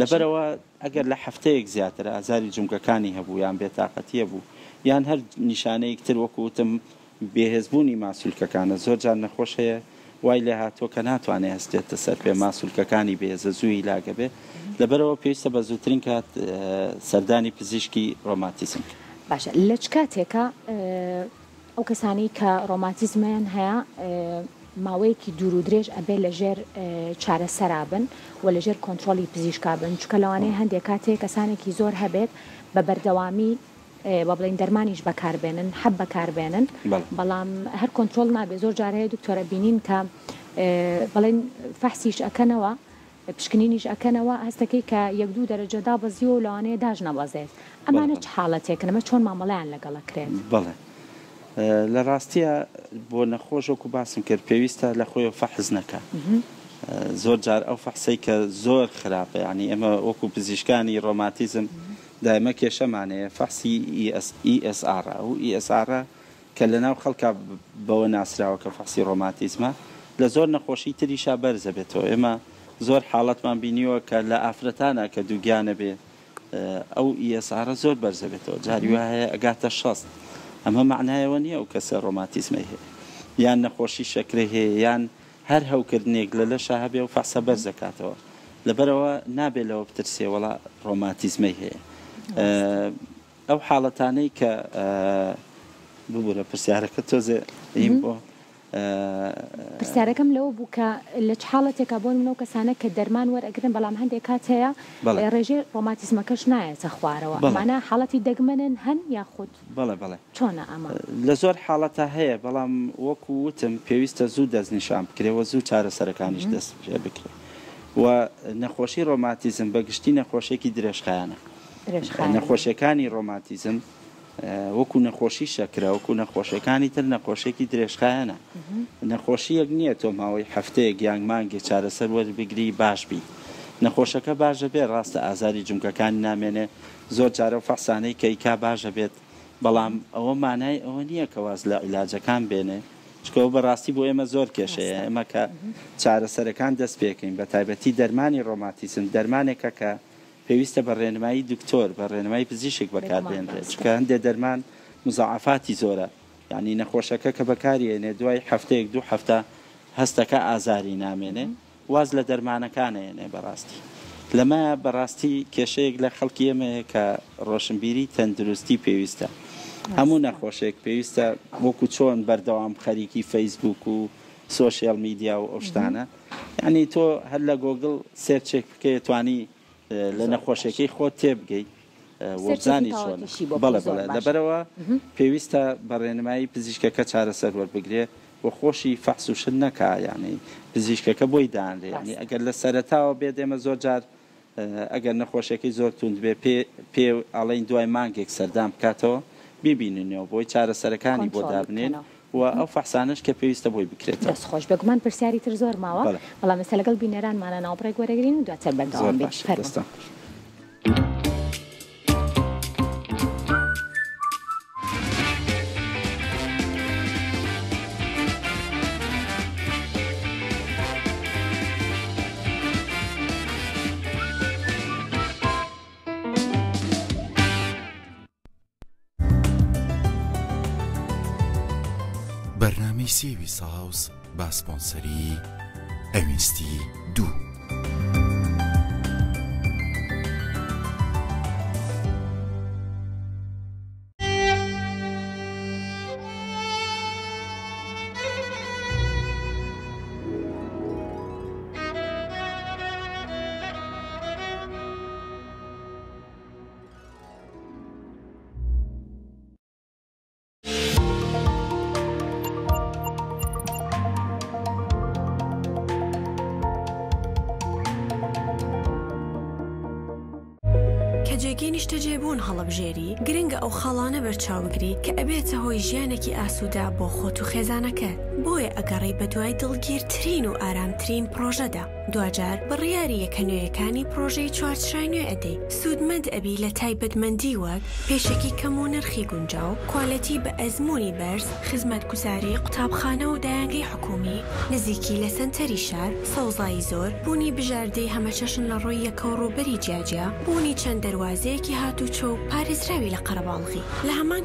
لەبەرەوە ئەگەر لە هەفتەیەک زیاتر ئازاری جومگەکانی هەبوو یان بێتاقەتیە بوو یان هەر نیشانەیەکتر وەکوتم بێهێزبوونی ماسوولکەکانە زۆر جار نەخۆش هەیە وای لێ هاتووە کە ناتوانێت هەستێتە سەر پێ ماسوولکەکانی بێزە زووی لاگە بێ لەبەرەوە پێویستە بە زووترین کات سەردانی پزیشکی ڕۆماتیزم. باشە لە چ کاتێکە ئەو کەسانی کە ڕۆماتیزمیان هەیە ماوەیەکی دوور و درێژ ئەبێ لەژێر چارەسەرابن و لەژێر کۆنتترۆلی پزیشکا بن چکە لەوانەیە هەندێک کاتێک کەسانێکی زۆر هەبێت بە بەردەوامی بە بڵین دەرمانیش بەکاربێنن حەب بەکاربێنن بەڵام هەر کۆنتترۆل نابێت زۆر جارەیە دکتۆرە بینین کە بڵێن فەحسیش ئەکەنەوە پشکنینیش ئەکەنەوە هەستەکەی کە 1-2 دەرەجەدا بەزیوە و لەوانەیە داژ نەبەزێت ئەمانە چ حاڵەتێکن ئەمە چۆن مامەڵیان لەگەڵەکرێت؟ بڵێ لە ڕاستیە بۆ نەخۆشۆکو باسم کرد پێویستە لە خۆی فەحز نەکە زۆر جار ئەو فەحسەی کە زۆر خراپە ینی ئەمە وەکو پزیشکانی ڕۆماتیزم دائمە کێشەمانەیە فەحسی ESR و ESR کە لەناو خەڵکا بەوە ناسراوە کە فەحسی ڕۆماتیزمە لە زۆر نەخۆشی تریشا بەرزە بێتەوە. ئێمە زۆر حاڵەتمان بینیوە کە لە ئافرەتانە کە دووگیانە بێ ئەو ESR زۆر بەرزە بێتەوە جاری وایە هەیە ئەگاتە 60 ئەمە معنایەوە نییە ئەو کەسە ڕۆماتیزمی هەیە یان نەخۆشی شەکرە هەیە یان هەر هەوکردنێک لە لەشە هەبێ و فەحسە بەرزەکاتەوە لەبەرەوە نابێت لەوە بترسێ وەڵا ڕۆماتیزمی هەیە. ئەو حاڵەتانەی کە ببوورە پرسیارەکە تۆزێ بۆ پرسیارەکەم لەوە بوو کە لە چ حاڵەتێکە بۆ منەوە کەسانە کە دەرمان وەرئەگرن بەڵام هەندێک کات هەیە ڕێژێ ڕۆماتیزمەکەش نایەتە خوارەوە ئەمانە حاڵەتی دەگمەنن هەن یاخود بەڵێ چۆنە ئەمە لە زۆر حاڵەتە هەیە بەڵام وەکو وتم پێویستە زوو دەستنیشان بکرێەوە زوو چارەسەرەکانیش دەست پێ بکرێت و نەخۆشی ڕۆماتیزم بەگشتی نەخۆشیێکی درێژخایانە نەخۆشیەکانی ڕۆماتیزم وەکو نەخۆشی شەکرە وەکو نەخۆشیەکانی تر نەخۆشیێکی درێژخایانە نەخۆشیەک نییە تۆ ماوەی هەفتەیەک یان مانگێک چارەسەر وەربگری باش بی نەخۆشەکە باشە بێت ڕاستە ئازاری جومگەکانی نامێنێ زۆر جارە و فەحسانەی کەیکا باشە بێت بەڵام ئەوە مانای ئەوە نییە کە واز لە عیلاجەکان بێنێ چکەوە بەڕاستی بۆ ئێمە زۆر کێشەیە ئێمە کە چارەسەرەکان دەست پێکەین بە تایبەتی دەرمانی ڕۆماتیزم دەرمانێکە کە پێویستە بە ڕێنمایی دکتۆر بە ڕێنمایی پزیشک بەکاربێنرێت چکە هەندێک دەرمان مزعافاتی زۆرە یعنی نەخۆشەکە کە بەکارێنێ دوای هەفتەیەک 2 هەفتە هەستەکە ئازاری نامێنێ واز لە دەرمانەکانەیەنێ بەڕاستی لەمە بەڕاستی کێشەیەک لە خەڵکی ئێمەیە کە ڕۆشنبیری تەندروستی پێویستە هەموو نەخۆشێک پێویستە وەکو چۆن بەردەوام خەریکی فەیسبوک و سۆشیال میدیا و ئەو شتانە یعنی تۆ هەر لە گۆگڵ سێرچێک بکەی توانی لە نەخۆشیەکەی خۆت تێبگەی وەبزانی چۆن بەڵێ لەبەرەوە پێویستە بە ڕێنمایی پزیشکەکە چارەسەر وەربگرێ و خۆشی فەحس و شت نەکا یعنی پزیشکەکە بۆی دانرێ ینی ئەگەر لە سەرەتاوە بێت ئێمە زۆر جار ئەگەر نەخۆشیەکەی زۆر توند بێ پێ ئەڵێن دوای مانگێک سەردان بکاتەوە ببیننەوە بۆی چارەسەرەکانی بۆ دابنێن و ئەو فەحسانش کە پێویستە بۆی بکرێت دەستخۆش بگومان پرسیاری تر زۆر ماوە بەڵام مەسە لەگەڵ بینەرانمانە ناوبڕێک وەرەگرین و دواتر بەردەوام بێت. بەرنامەی سێوی ساوس با سپۆنسەری ئەوینستی 2. جێگەی نیشتەجێبوون هەڵەبژێری گرنگە ئەو خەڵانە بەرچاوگری کە ئەبێتە هۆی ژیانێکی ئاسوودا بۆ خۆت و خێزانەکەت. بۆیە ئەگەڕێی بە دوای دڵگیرترین و ئارامترین پرۆژەدا. دوجار بڕیاری یەکەنوێیەکانی پرۆژەی چوارچرای نوێ ئەدەی. سوودمەند ئەبی لە تایبەتمەندی وەک پێشێکی کەم و نرخی گونجاو، کوالەتی بە ئەزمموی بەرز، خزمەتگوزاری قوتابخانە و دایانگەی حکومی، نزیکی لە سنتەری شار، سەوزایی زۆر، بوونی بژاردەی هەمەچەشن لە ڕۆی یەکە و ڕووبەری جیاجیا، بوونی چەند دەواازەیەکی هاتوچۆ و پارێزراوی لە قەرەباڵغی. لە هەمان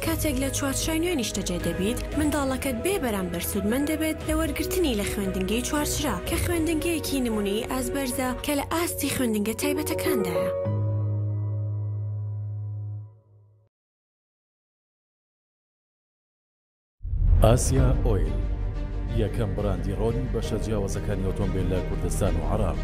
کاتێک لە چوارچرای نوێ نیشتەجێ دەبیت، منداڵەکەت بێ بەرامبەر سوودمەند دەبێت لە وەرگرتنی لە خوێندنگەی چوارچرا کە خوێندنگەیەکی نمونەی ئازبەرزە کە لە ئاستی خوێندنگە تایبەتەکاندایە. ئاسیا ئۆیل یەکەم بڕاندی ڕۆنی بەشە جیاوازەکانی ئۆتۆمبیل لە کوردستان و عێراق.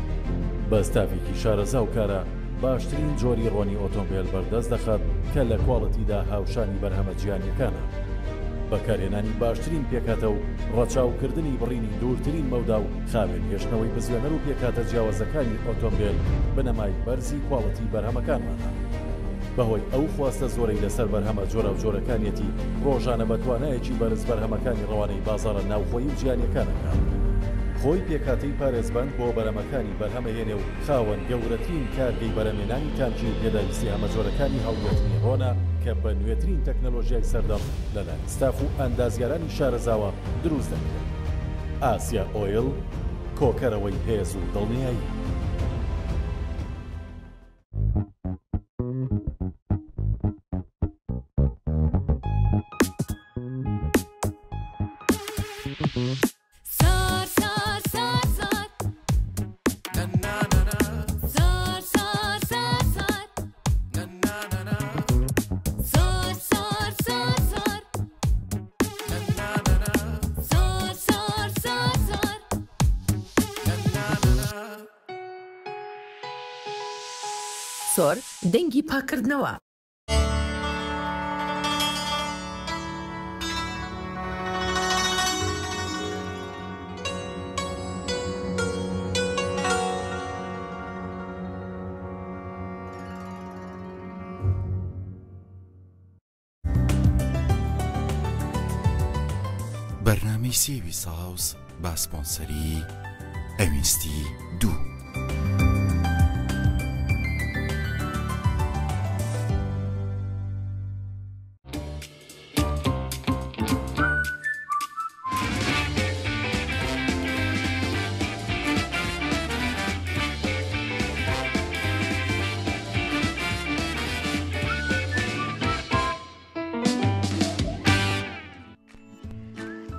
بە ستافێکی شارەزا و کارە باشترین جۆری ڕۆنی ئۆتۆمبیل بەردەست دەخات کە لە کواڵەتیدا هاوشانی بەرهەمە جیهانیەکانە. بەکارهێنانی باشترین پێکاتە و ڕەچاوکردنی بڕینی دوورترین مەودا و خاوێن هێشتنەوەی بزوێنەر و پێکاتە جیاوازەکانی ئۆتۆمبیل بنەمای بەرزی کواڵەتی بەرهەمەکانمانە. بەهۆی ئەو خواستە زۆرەی لەسەر بەرهەمە جۆرە و جۆرەکانیەتی ڕۆژانە بەتوانایەکی بەرز بەرهەمەکانی ڕەوانەی بازاڕە ناوخۆی و جیهانیەکانەکە. خۆی پێکاتەی پارێزبند بۆ بەرهەمەکانی بەرهەمەهێنێ و خاوەن گەورەترین کارگەی بەرهەمێنانی تانکی و پێداویستی هەمە جۆرەکانی هەڵوێتنی ڕۆنە کە بە نوێترین تەکنەلۆژیای سەردەم لەلایەن ستاف و ئەندازیارانی شارەزاوە دروست دەکرێت. ئاسیا ئۆیل، کۆکەرەوەی هێز و دڵنیایی. سۆر دەنگی پاکردنەوە. بەرنامەی سێوی ساوس با سپۆنسەری ئەوینستی 2.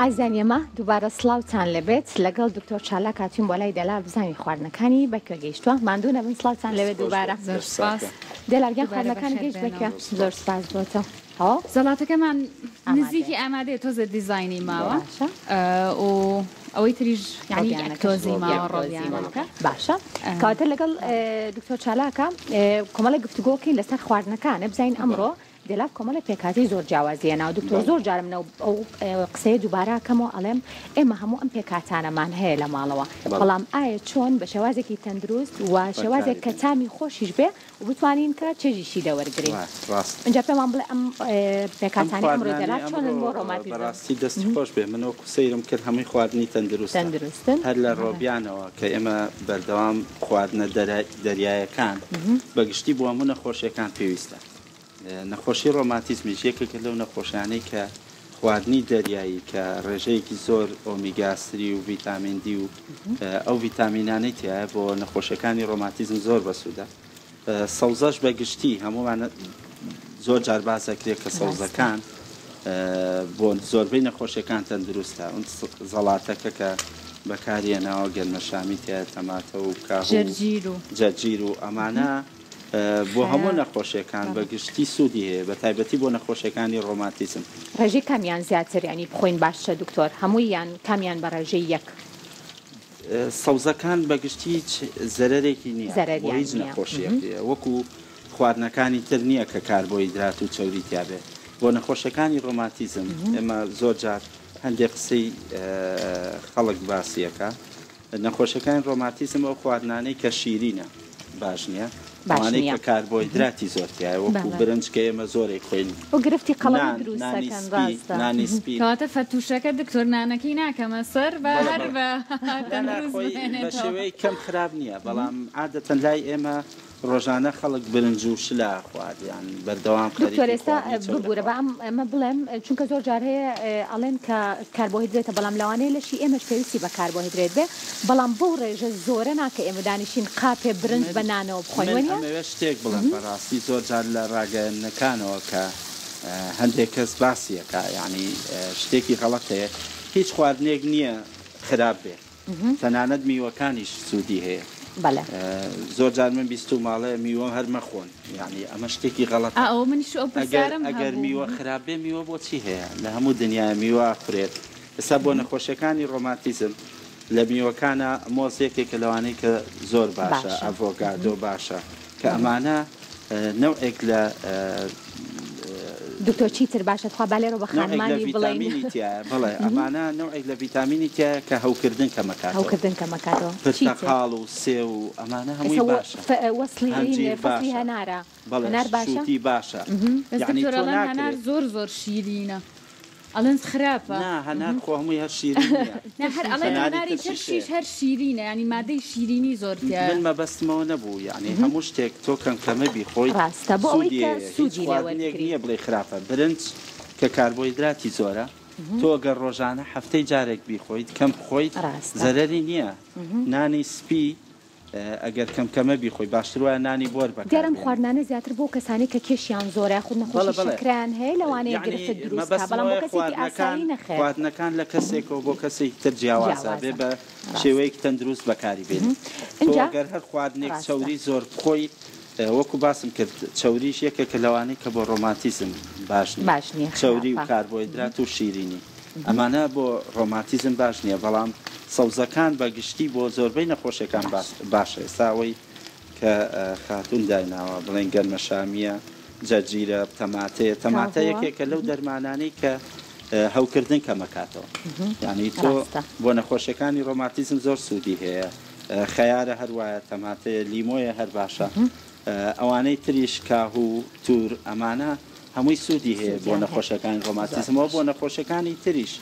ئازان ئێمە دووبارە سڵاوتان لەبێت لەگەڵ دکتۆر چالاک هاتوین بۆ لای دەلا بزانین خواردنەکانی بەکوێ گەیشتووە. ماندوو نەبن، سڵاوتان لەوێت دووبارە. زۆر سپاس. دەلاگیان خواردنەکان گەیشت بەکوێ؟ زۆر سپاس بۆتە. زەڵاتەکەمان نزیکی ئامادەیە، تۆزە دیزاینی ماوە و ئەوەی تریژ ینی تۆزی ماوە ڕۆژیانەکە. باشە، کاتە لەگەڵ دکتۆر چالاکە کۆمەڵی گفتوگۆکەین لەسەر خواردنەکانە بزین ئەمڕۆ دێلاف کۆمەڵی پێکاتی زۆر جیاوازیەنە و دکتۆر زۆر جارم ئەو قسەیە دووباراکەمەوە ئەڵێم ئێمە هەموو ئەم پێکاتانەمان هەیە لە ماڵەوە، بەڵام ئایا چۆن بە شێوازێکی تەندروست و شێوازێک کە تامی خۆشیش بێ و بتوانین کە چێژیشی دەوەرگرین. اینجا پێمان بڵێ ئەم پێکاتانی ئەمڕۆ دێلاف چۆنن بۆ ڕۆماتیزم؟ بەڕاستی دەستی خۆش بێ، من وەکو سەیرم کرد هەمووی خواردنی تەندروستن هەر لە ڕۆبیانەوە کە ئێمە بەردەوام خواردنە دەریایەکان بەگشتی بۆ هەموو نەخۆشیەکان پێویستە. نەخۆشی ڕۆماتیزمیش یەکێکە لەو نەخۆشیانەی کە خواردنی دەریایی کە ڕێژەیەکی زۆر ئۆمیگا-3 و ڤیتامین دی و ئەو ڤیتامینانەی تایە بۆ نەخۆشیەکانی ڕۆماتیزم زۆر بەسوودە. سەوزەش بەگشتی هەمووان زۆر جار باس دەکرێت کە سەوزەکان بۆ زۆربەی نەخۆشیەکان تەندروستە ئەو زەڵاتەکە کە بەکارهێناوە گەنمەشامی تایە تەماتە و جەرجیر و ئەمانە بۆ هەموو نەخۆشیەکان بەگشتی سوودی هەیە بە تایبەتی بۆ نەخۆشیەکانی ڕۆماتیزم. ڕێژەی کامیان زیاتر ینی بخۆین باشە دکتۆر هەموویان کامیان بە ڕێژەی یەک سەوزەکان بەگشتی زەرەرێکی نییە بۆ هیچ نەخۆشیەکە وەکو خواردنەکانی تر نییە کە کاربۆهیدرات و چەوری تیاابێ بۆ نەخۆشیەکانی ڕۆماتیزم ئێمە زۆر جار هەندێک قسەی خەڵک باسیەکە نەخۆشیەکانی ڕۆماتیزم ئەو خواردنانەی کە شیرینە باش نییە ئەوانەی کە کاربۆهیدراتی زۆرتیایە وەکو برنج کە ئێمە زۆرێک خوێن و گرفتی قەڵەمی دروستەکەن ڕاستە نانی سپی کەواتە فەتوشەکە دکتۆر نانەکەی ناکەمە سەر بە هەر بە شێوەی کەم خراپ نییە بەڵام عادەتەن لای ئێمە ڕۆژانە خەڵک برنج و شلا خواردیان بەردەوام دکتۆر ئێستا ببوورە بە ئەمە بڵێم چونکە زۆر جار هەیە ئەڵێن کە کاربۆهیدرێتە بەڵام لەوانەیە لەشی ئێمەش پێویستی بە کاربۆهیدرێت بێ بەڵام بۆ ڕێژە زۆرە ناکە ئێمە دانیشین قاپێ برنج بە نانەوە بخۆینوە شتێک بڵێم بەڕاستی زۆر جار لە ڕاگەیەنەکانەوە کە هەندێک کەس باسیەکە یعنی شتێکی غەڵەت هەیە هیچ خواردنێک نییە خراپ بێ تەنانەت میوەکانیش سوودی هەیە زۆر جار من بیست و ماڵەیە میوە هەر مەخۆن یعنی ئەمە شتێکی غەڵەت ئەگەر میوە خراپ بێ میوە بۆچی هەیە لە هەموو دنیای میوە خوێت ئێستا بۆ نەخۆشیەکانی ڕۆماتیزم لە میوەکانە مۆزێکێکە لەوانەیە کە زۆر باشە ئەڤۆکادۆ باشە کە ئەمانە نەوعێک لە دکتۆر چیتر باشە خوا بالێرە بە خانمانی بڵێن بڵێ ئەمانە نوعێک لە ڤیتامینی تایە کە هەوکردن کەمەکاتەوە پرتەقاڵ و سێ و ئەمانە هەمووی باشە وەسڵی هەنارە هەنار باشە باشە هەنار زۆر شیرینە ئەڵێن خراپە هەنار خۆ هەمووی هەر شیرین هەناری ترشیش هەر شیرینە ینی مادەی شیرینی زۆر من مەبەستمەوە نەبوو یعنی هەموو شتێک تۆ کەمکەمە بیخۆی ڕاستە بۆ سوودیێک نییە بڵێ خراپە برنج کە کاربۆهیدراتی زۆرە تۆ گەر ڕۆژانە هەفتەی جارێک بیخۆیت کەم بخۆیت زەرەری نییە نانی سپی ئەگەر کەمکەمە بیخۆی باشتر وایە نانی بۆر بە دیارم خواردنانە زیاتر بۆ کەسانی کە کێشیان زۆرە خود نەخۆشی شکران هەیە لەوانەیە گرفت دروستە بەڵام بۆ کەسێکی ئاسایی نەخێر خواردنەکان لە کەسێکەوە بۆ کەسێک تر جیاوازە بێ بە شێوەیەک تەندروست بەکاری بێت ئەگەر هەر خواردنێک چەوری زۆر بخۆی وەکو باسم کرد چەوریش یەکێکە لەوانەی کە بۆ ڕۆماتیزم باش نییە چەوری و کاربۆهیدرات و شیرینی ئەمانە بۆ ڕۆماتیزم باش نییە بەڵام سەوزەکان بەگشتی بۆ زۆربەی نەخۆشیەکان باشە ئێستاەوەی کە خاتون دایناوە بڵێن گەنمەشامیە جەرجیرە تەماتە یەکێکە لەو دەرمانانەی کە هەوکردن کەمەکاتەوە یعنی تۆ بۆ نەخۆشیەکانی ڕۆماتیزم زۆر سوودی هەیە خەیارە هەروایە تەماتەیە لیمۆیە هەر باشە ئەوانەی تریش کاهو و تور ئەمانە هەمووی سوودی هەیە بۆ نەخۆشیەکانی ڕۆماتیزمەوە بۆ نەخۆشیەکانی تریش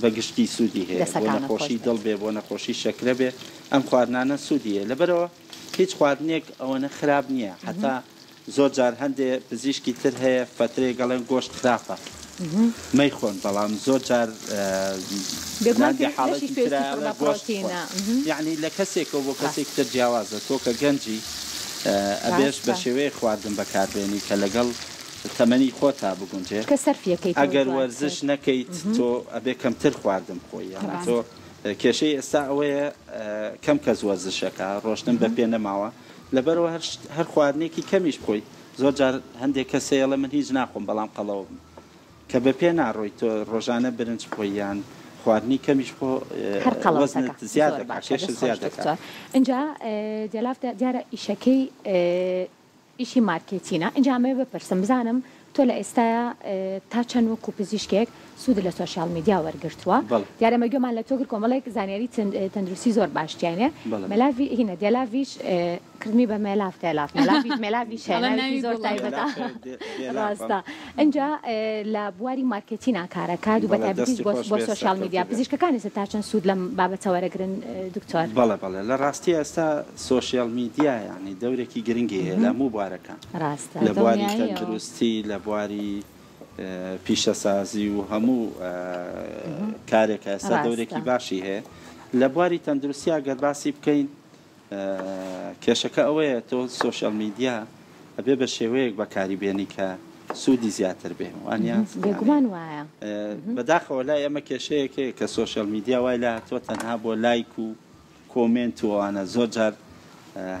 بەگشتی سوودی هەیە بۆ نەخۆشی دڵ بێ بۆ نەخۆشی شەکرە بێ ئەم خواردنانە سوودی هەیە لەبەرەوە هیچ خواردنێک ئەوەنە خراپ نییە حتا زۆر جار هەندێ پزیشکی تر هەیە فترێ گەڵێن گۆشت خراپە مەیخۆن بەڵام زۆر جار یعنی لە کەسێکەوە بۆ کەسێک تر جیاوازە تۆ کە گەنجی ئەبێش بە شێوەیە خواردن بەکاربێنی کە لەگەڵ تەمەنی خۆتا بگونجێ ئەگەر وەرزش نەکەیت تۆ ئەبێ کەمتر خواردن خۆی تۆ کێشەی ئێستا ئەوەیە کەم کەس وەرزشەکە ڕۆشتن بە پێ نەماوە لەبەرەوە هەر خواردنێکی کەمیش بخۆی زۆر جار هەندێک کەسەیەڵە من هیچ ناخۆم بەڵام قەڵەوە کە بە پێ ناڕۆی تۆ ڕۆژانە برنج خۆیان خواردنی کەمیش بۆ زیاد کێش زیاد دەکات اینجا جەلاف دیارە ئیشەکەی ئیشی مارکێتینە ئەنجامێ بپرسم بزانم تۆ لە ئێستاە تا چەند وەکو پزیشکێک سوود لە سوۆشیال میدیا وەرگرتووە دیارە مەگوێمان لە تۆ کرد کۆمەڵێک زانیاری تەندروستی زۆر باشتیانێ مەلاوی هینە دێلاویش کردمی بە مێلاف تێلاف مێلاویش زۆر تایبەتە ڕاستە ئەنجا لە بواری مارکێتینە کارەکات و بە تایبەتیش بۆ سوۆشیال میدیا پزیشکەکانی تا چەند سوود لەم بابەتە وەرەگرن دکتۆر بەڵێ لە ڕاستی ئێستا سوۆشیال میدیا یعنی دەورێکی گرنگی هەیە لە هەموو بوارەکان لە بواری تەندروستی لە بواری پیشەسازی و هەموو کارێکە ئێستا دەورێکی باشی هەیە لە بواری تەندروستی ئەگەر باسی بکەین کێشەکە ئەوەیە تۆ سوۆشیال میدیا ئەبێ بە شێوەیەک بەکاری بێنی کە سوودی زیاتر بێ وانە بێگومان وایە بەداخەوە لای ئەمە کێشەیەکێ کە سوۆشەل میدیا وای لە تۆ تەنها بۆ لایک و کۆمنت و ئەوانە زۆر جار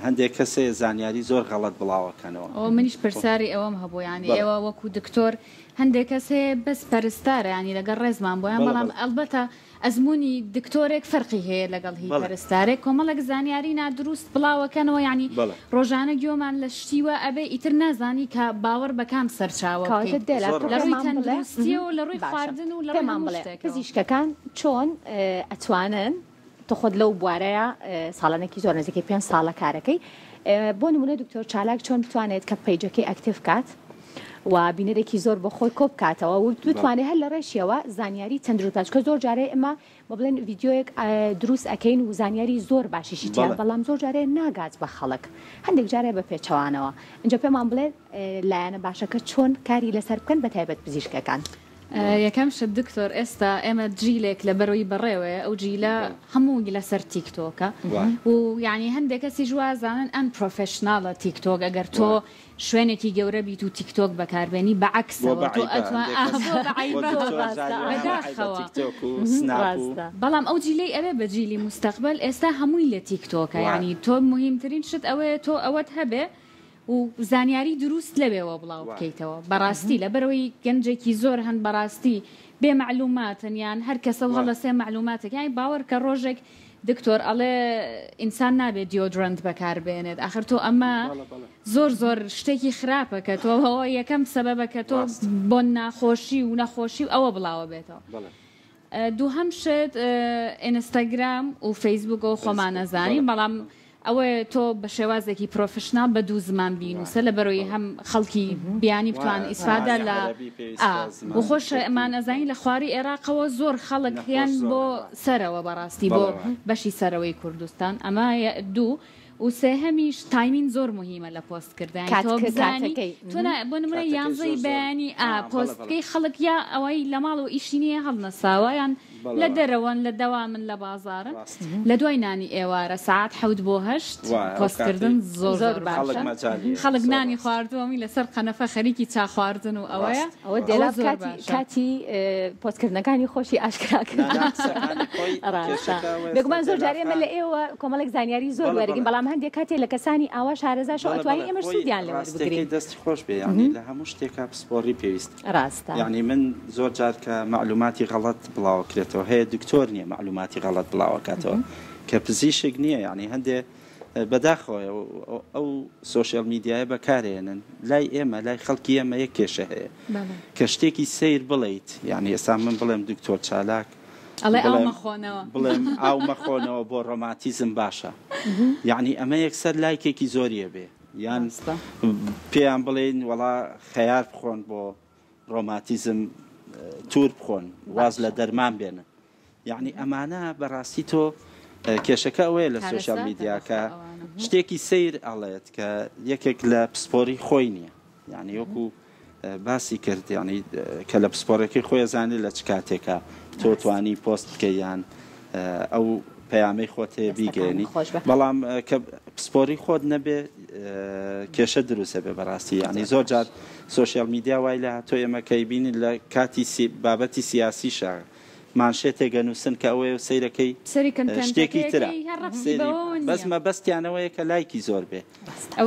هەندێک کەسێ زانیاری زۆر غەڵەت بڵاوەکەنەوە ئەو منیش پرسیاری ئەوەم هەبوو ینی ئێوە وەکو دکتۆر هەندێک کەس هەیە بەس پەرستارە ینی لەگەڵ ڕێزمان بۆیان بەڵام ئەلبەتە ئەزمموی دکتۆرێک فەرقی هەیە لەگەڵ هی پەرستارێک کۆمەڵک زانیاری نادروست بڵاوەکەنەوە ینی ڕۆژانە گوێمان لە شتیوە ئەبێ ئیتر نازانی کە باوەڕ بەکام سەرچاوە لە ڕووی تەندروستیە و لە ڕووی خواردن و لە ڕێمان بڵێ پزیشکەکان چۆن ئەتوانن تۆ خۆت لەو بوارەیە ساڵانێکی زۆر نزیکەی 5 ساڵە کارەکەی بۆ نمونە دکتۆر چالاک چۆن بتوانێت کە پیجەکەی ئەکتیف کات و بینەرێکی زۆر بە خۆی کۆ بکاتەوە و بتوانێت هەر لە ڕێشیەوە زانیاری چەندروتاش کە زۆر جارێ ئەمە بڵێن ڤیددیۆیەک دروست ئەەکەین و زانیاری زۆر باشیشی تیان بەڵام زۆر جارێ ناگات بە خەڵک هەندێک جارێ بە پێچەوانەوە اینجا پێمان بڵێ لایەنە باشەکە چۆن کاری لەسەر بکەن بە تایبەت پزیشکەکان یەکەم شت دکتۆر ئێستا ئێمە جیلێک لە بەرەوەی بەڕێوەیە ئەو جیلە هەمووی لەسەر تیکتۆکە و یعنی هەندێک کەسی جوازانن ئەن پرۆفشناڵە تیکتۆک ئەگەر تۆ شوێنێکی گەورە بیت و تیکتۆک بەکاربێنی بەعکسەوە بەڵام ئەو جیلەی ئەوێ بە جیلی مستەقبل ئێستا هەمووی لە تیکتۆکە ینی تۆ مهمترین شت ئەوەیە تۆ ئەوەت هەبێ و زانیاری دروست لەوێەوە بڵاو بکەیتەوە بەڕاستی لە بەرەوەی گەنجێکی زۆر هەند بەڕاستی بێ معلوماتن یان هەر کەسە هەڵەسێ معلوماتێک یانی باوەڕ کە ڕۆژێک دکتۆر ئەڵێ ئینسان نابێت دیۆدرنت بەکاربێنێت ئاخر تۆ ئەمە زۆر شتێکی خراپە کە تۆ ئەوە یەکەم سەبەبە کە تۆ بۆ ناخۆشی و نەخۆشی و ئەوە بڵاوە بێتەوە دووهەم شت ئینستاگرام و فەیسبوک و خۆمانەزانی بەڵام ئەوە تۆ بە شێوازێکی پرۆفشنال بە دوو زمان بینوسە لە بەرەوەی هەم خەڵکی بیانی بتوان ئیسفادا لە خۆش ئەمان ئەزانی لە خواری عێراقەوە زۆر خەڵک یان بۆ سەرەوە بەڕاستی بۆ بەشی سەرەوەی کوردستان ئەمە دوو و سێهەمیش تایمین زۆر مهمە لە پۆستکردن تۆ بزانی تۆ بۆ نمونە یانزەی بەیانی پۆستەکەی خەڵک یا ئەوەی لە ماڵەوە ئیشی نییە هەڵنەساوە یان لە دەرەوەن لە دەوامن لە بازارن لە دوای نانی ئێوارە ساعت 7 بۆ 8 پۆستکردن زۆر باشە خەڵک نانی خواردووەمی لەسەر قەنەفە خەریکی چا خواردن و ئەوەیە ئەوە دێلا کاتی پۆستکردنەکانی خۆشی ئاشکراکردن بێگومان زۆر جارێمە لە ئێوە کۆمەڵێک زانیاری زۆر وەرگین بەڵام هەندێک کاتێ لە کەسانی ئاوا شارەزاش و ئەتوانی ئێمە سوودیان لێ وەربگرین دەستی خۆش بێ ینی لە هەموو شتێکا پسپۆڕی پێویست ڕاستە یعنی من زۆر جار کە معلوماتی غەڵەت بڵاوکرێتەوە هەیە دکتۆر نییە معلوماتی غەڵەت بڵاوکاتەوە کە پزیشک نییە یعنی هەندێ بەداخەوە ئەو سوۆشیال میدیایە بەکارێنن لای ئێمە لای خەڵکی ئێمە یەک کێشە هەیە کە شتێکی سیر بڵیت یعنی ئێستا من بڵێم دکتۆر چالاک بڵێم ئاو مەخۆنەوە بۆ ڕۆماتیزم باشە یعنی ئەمە یەکسەر لایکێکی زۆریە بێ یان پێیان بڵێن وەڵا خەیار بخۆن بۆ ڕۆماتیزم تور بخۆن واز لە دەرمان بێنن یعنی ئەمانە بەڕاستی تۆ کێشەکە ئەوەیە لە سوۆشیال میدیاکە شتێکی سیر ئەڵێت کە یەکێک لە پسپۆری خۆی نییە یعنی وەکو باسی کرد ینی کە لە پسپۆرەکەی خۆی زانێ لە چ کاتێکە تۆ توانی پۆست بکەیان ئەو پەیامەی خۆت هەیە بیگەێنی بەڵام کە پسپۆری خۆت نەبێ کێشە دروستە بێ بەڕاستی ینی زۆر جار سوۆشیال میدیا وای لە تۆ ئێمە کەی بینین لە کاتی بابەتی سیاسی شار مانشێتێک گەنووسن کە ئەوەیە سیرەکەی شتێکی ترە بەس مەبەستیانەوەیە کە لایکی زۆر بێ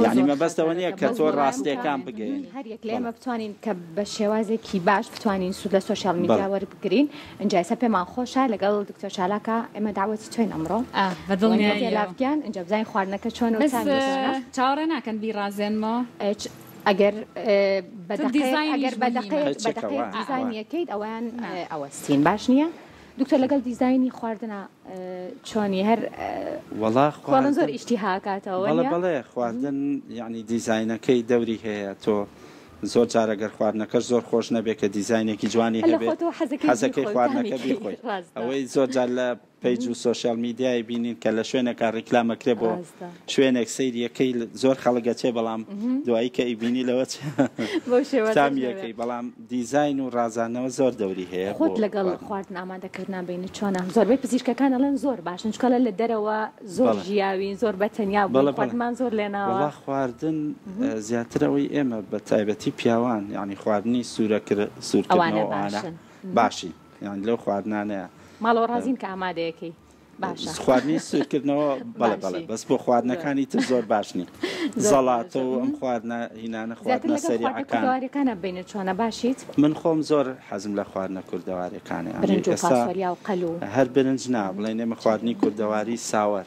یعنی مەبەستەوە نییە کە تۆ ڕاستیەکان بگەین هەریەک لە ئێمە بتوانین کە بە شێوازێکی باش بتوانین سوود لە سوۆشیال میدیا وەربگرین اینجا ئێستا پێمان خۆشە لەگەڵ دکتۆر چالاکە ئێمە داوەتی توین ئەمڕۆ بەدڵنیاییان اینجا بزانین خواردنەکە چۆن چاوەڕێ ناکەن بیڕازێنمەوە ئەگەر بەدەقەی دیزاینیەکەیت ئەویان ئەوەستین باش نییە دکتۆر لەگەڵ دیزایانی خواردنە چۆنی هەر وەڵام زۆر ئیشتیهاکاتەوە بەڵێ خواردن یعنی دیزاینەکەی دەوری هەیە تۆ زۆر جارەگەر خواردنەکەش زۆر خۆش نەبێت کە دیزاینێکی جوانی هەبێت حەزەکەی خواردنەکە بیخۆی ئەوەی زۆر جار لە پیج و سوشال میدیای بینین کە لە شوێنێکا ڕیکلامەکرێ بۆ شوێنێک سەیریەکەی زۆر خەڵگەچێ بەڵام دوایی کە ئیبینی لەوە تامیەکەی بەڵام دیزاین و ڕازانەوە زۆر دەوری هەیە خۆت لەگەڵ خواردن ئامادەکردنا بینی چۆنە زۆربەی پزیشکەکان ئەڵێن زۆر باشن چکەڵە لە دەرەوە زۆر ژیاوین زۆر بەتەنیا خواردمان زۆر لێناوە خواردن زیاترەوەی ئێمە بە تایبەتی پیاوان یعنی خواردنی سوورکردنەوەوانە باشی یان لەو خواردنانەیە ماڵەوە ڕازین کە ئامادەیەکەی باشە خواردنی سوورکردنەوە بەڵێ بەس بۆ خواردنەکانی تر زۆر باشنی زەڵاتەوە ئەم خواردنە هینانە خواردنە سەریعەکانە بینە چۆنە باشیت من خۆم زۆر حەزم لە خواردنە کوردەوارەکانە هەر برنج نا بڵێن ئێمە خواردنی کوردەواری ساوەر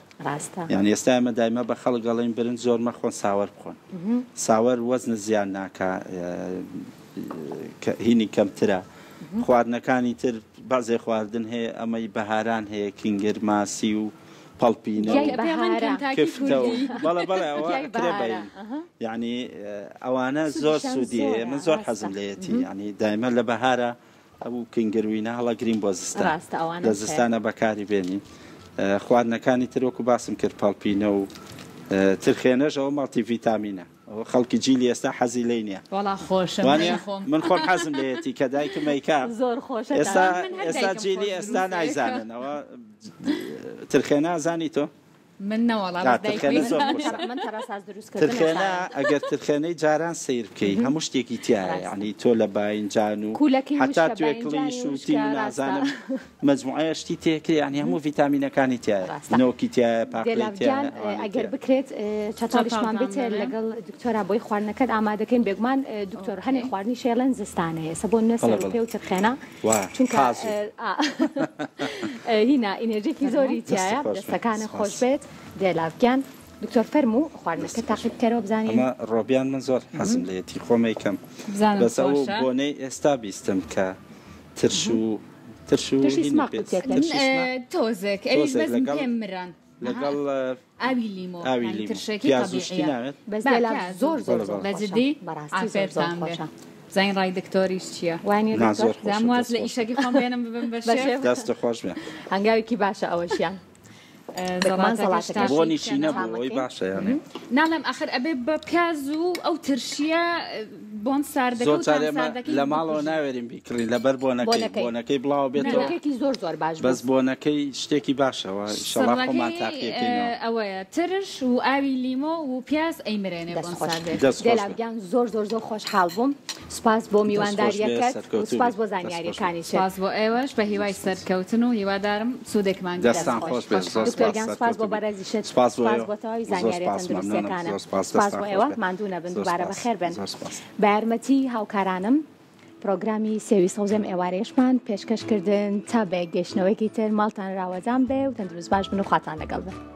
یان ئێستا ئێمە دایمە بە خەڵک گەڵێن برنج زۆر مەخۆن ساوەر بخۆن ساوەر وەزن زیان ناکە هینی کەمترە خواردنەکانی تر بەزێ خواردن هەیە ئەمەی بەهاران هەیە کینگر ماسی و پەڵپینە بەڵێ یعنی ئەوانە زۆر سوودیە من زۆر حەزم لەیەتی ینی دایمە لە بەهارە ئەو کنگروینە هەڵەگرین بۆ زستان لە زستانە بەکاری بێنین خواردنەکانی تر وەکو باسم کرد پەڵپینە و ترخێنەش ئەوە ماڵتی ڤیتامینە خەڵکی جیلی ئێستا حەزی لێ نییە من خۆم حەزم لێتی کە دایکم ئەیکا زۆر خۆش ئێستا جیلی ئێستا نایزاننەوە ترخێنە زانی تۆ من ترخێنە ئەگەر ترخێنەی جاران سیر بکەی هەموو شتێکی تایە یعنی تۆ لە باینجان و حتا توێکڵی شوتی و نازانم مەجموعە شتی تێکرێ ینی هەموو ڤیتامینەکانی تایە نەوەکی تایە پاقلان ئەگەر بکرێت چاتاڵیشمان بێت لەگەڵ دکتۆرا بۆی خواردنەکەت ئامادەکەین بێگومان دکتۆر هەنێ خواردنی شێڵەن زستانەیە سە بۆ نەسەر پێ و ترخێنە چونکە هینا ئینێرجێکی زۆری تایە دەستەکانە خۆش بێت دێلاوکیان دکتۆر فەرموو خواردنەکە تاقیبکەرەوە بزانین ڕۆبیان من زۆر حەزم لێتی خۆمەی کەم بەس ئەو بۆنەی ئێستا بیستم کە ترش و تۆزێک پێم مران لەگەڵ ئاوی لیمۆ پیازوشتی ناوێت زۆر بەجددی ئافێرتان بێ زین ڕای دکتۆریش چییە؟ وانیواز لە ئیشەکی خۆم بێنم ببم بەشێ دەستە خۆش بێ هەنگاوێکی باشە ئەوەشیان بۆ نیشینە بۆی باشە ناڵێم ئەخر ئەبێ بە پیاز و ئەو ترشیە بۆن ساردەکە لە ماڵەوە ناوێریم بیکڕین لەبەر بۆنەکەی بڵاو بێتەوە زۆر زۆر باش بەس بۆنەکەی شتێکی باشەوە شەڵا خۆمان تاقیەکەینەوە ئەوەیە ترش و ئاوی لیمۆ و پیاز ئەیمرێنێ بۆن ساردەکەیان زۆر خۆشحاڵ بووم سوپاس بۆ میوانداریەکەت سوپاس بۆ زانیاریەکانی سپاس بۆ ئێوەش بە هیوای سەرکەوتن و هیوادارم سوودێکمان دەستان خۆش بێت سپاس بۆ بەرەزیشت سپاس بۆ تەواوی زانیاریە تەندروستیەکانە سپاس بۆ ئێوە ماندوو نەبن دووبارە بەخێر بن بە یارمەتی هاوکارانم پرۆگرامی سێوی سەوزەم ئێوارەیەشمان پێشکەشکردن تا بە گەشتنەوەیکی تر ماڵتان ڕاوەزان بێ و تەندروست باش بن و خواتان لەگەڵ بن.